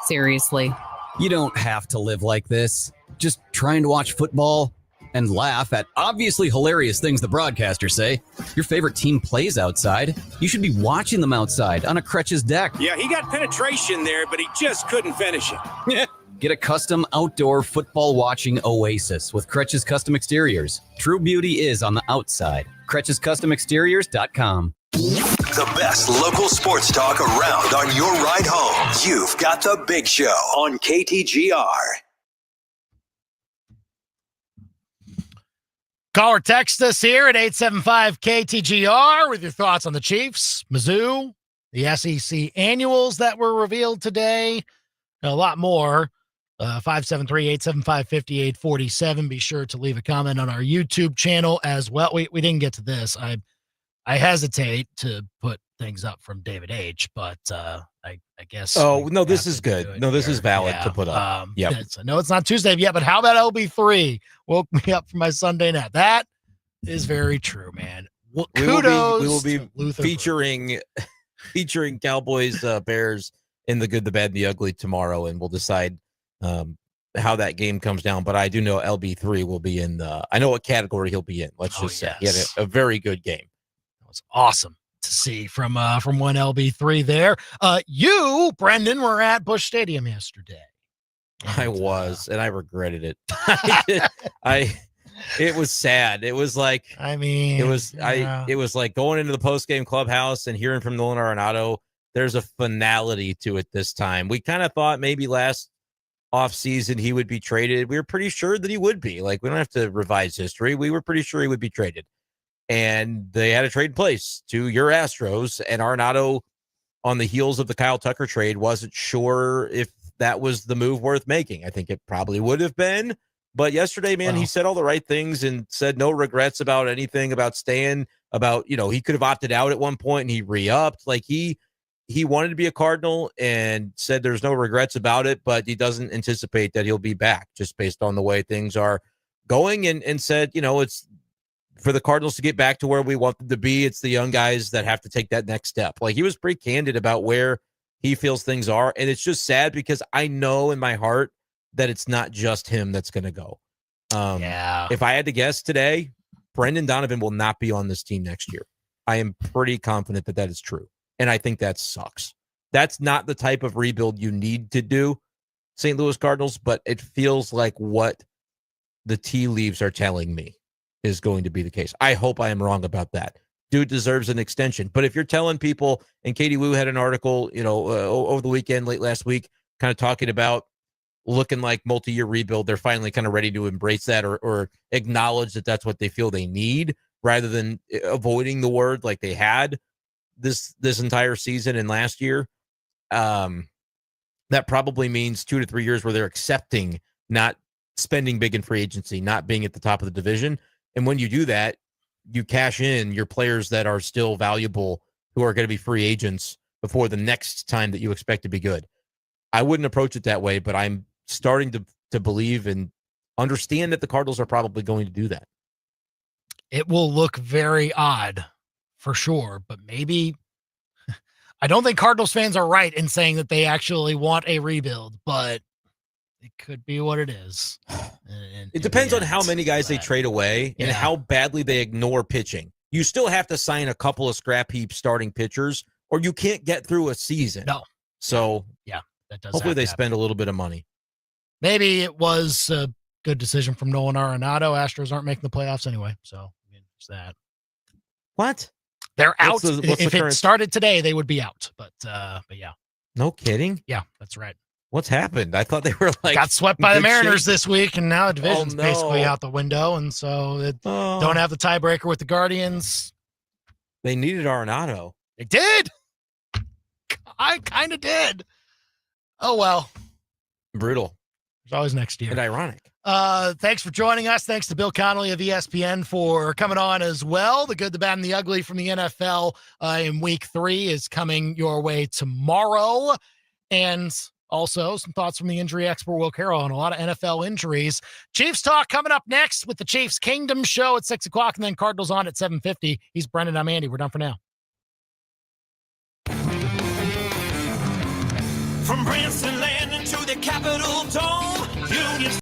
Seriously. You don't have to live like this. Just trying to watch football and laugh at obviously hilarious things the broadcasters say. Your favorite team plays outside. You should be watching them outside on a Kretsch's deck. Yeah, he got penetration there, but he just couldn't finish it. Get a custom outdoor football watching oasis with Kretsch's Custom Exteriors. True beauty is on the outside. Kretsch'sCustomExteriors.com. The best local sports talk around on your ride home. You've got The Big Show on KTGR. Call or text us here at 875-KTGR with your thoughts on the Chiefs, Mizzou, the SEC annuals that were revealed today, and a lot more. 573-875-5847. Be sure to leave a comment on our YouTube channel as well. We didn't get to this. I hesitate to put things up from David H., but I guess. Oh, no, this is good. No, this is valid to put up. I know it's not Tuesday yet, but how about LB3 woke me up for my Sunday nap? That is very true, man. Well, kudos. We will be featuring Cowboys, Bears in the good, the bad, and the ugly tomorrow, and we'll decide how that game comes down. But I do know LB3 will be in I know what category he'll be in. Let's just say he had a very good game. It was awesome to see from one LB3 there. You, Brendan, were at Busch Stadium yesterday. I was, and I regretted it. It was sad. It was like, it was like going into the post-game clubhouse and hearing from Nolan Arenado. There's a finality to it this time. We kind of thought maybe last offseason he would be traded. We were pretty sure that he would be. Like, we don't have to revise history. We were pretty sure he would be traded. And they had a trade in place to your Astros, and Arenado, on the heels of the Kyle Tucker trade, wasn't sure if that was the move worth making. I think it probably would have been. But yesterday, man, he said all the right things and said no regrets about anything, about staying, about, he could have opted out at one point and he re-upped. Like he wanted to be a Cardinal and said there's no regrets about it, but he doesn't anticipate that he'll be back just based on the way things are going, and said, it's for the Cardinals to get back to where we want them to be. It's the young guys that have to take that next step. Like, he was pretty candid about where he feels things are. And it's just sad because I know in my heart that it's not just him that's going to go. If I had to guess today, Brendan Donovan will not be on this team next year. I am pretty confident that that is true. And I think that sucks. That's not the type of rebuild you need to do, St. Louis Cardinals, but it feels like what the tea leaves are telling me is going to be the case. I hope I am wrong about that. Dude deserves an extension. But if you're telling people, and Katie Wu had an article, over the weekend, late last week, kind of talking about looking like multi-year rebuild, they're finally kind of ready to embrace that or acknowledge that that's what they feel they need rather than avoiding the word like they had this entire season and last year. That probably means 2 to 3 years where they're accepting not spending big in free agency, not being at the top of the division. And when you do that, you cash in your players that are still valuable who are going to be free agents before the next time that you expect to be good. I wouldn't approach it that way, but I'm starting to believe and understand that the Cardinals are probably going to do that. It will look very odd for sure, but maybe I don't think Cardinals fans are right in saying that they actually want a rebuild, but it could be what it is. It depends on how many guys they trade away and how badly they ignore pitching. You still have to sign a couple of scrap heap starting pitchers or you can't get through a season. No. So that does. Hopefully they spend a little bit of money. Maybe it was a good decision from Nolan Arenado. Astros aren't making the playoffs anyway. So it's that. What? They're out. What's If the it started today, they would be out. But yeah. No kidding? Yeah, that's right. What's happened? I thought they were got swept by the Mariners shape. this week, and now the division's basically out the window, and so they don't have the tiebreaker with the Guardians. They needed Arenado. They did. I kind of did. Oh well. Brutal. There's always next year. And ironic. Thanks for joining us. Thanks to Bill Connelly of ESPN for coming on as well. The good, the bad, and the ugly from the NFL in week 3 is coming your way tomorrow. And also some thoughts from the injury expert Will Carroll on a lot of NFL injuries. Chiefs talk coming up next with the Chiefs Kingdom show at 6 o'clock and then Cardinals on at 7:50. He's Brendan. I'm Andy. We're done for now. From Branson Landing to the Capitol Dome, Union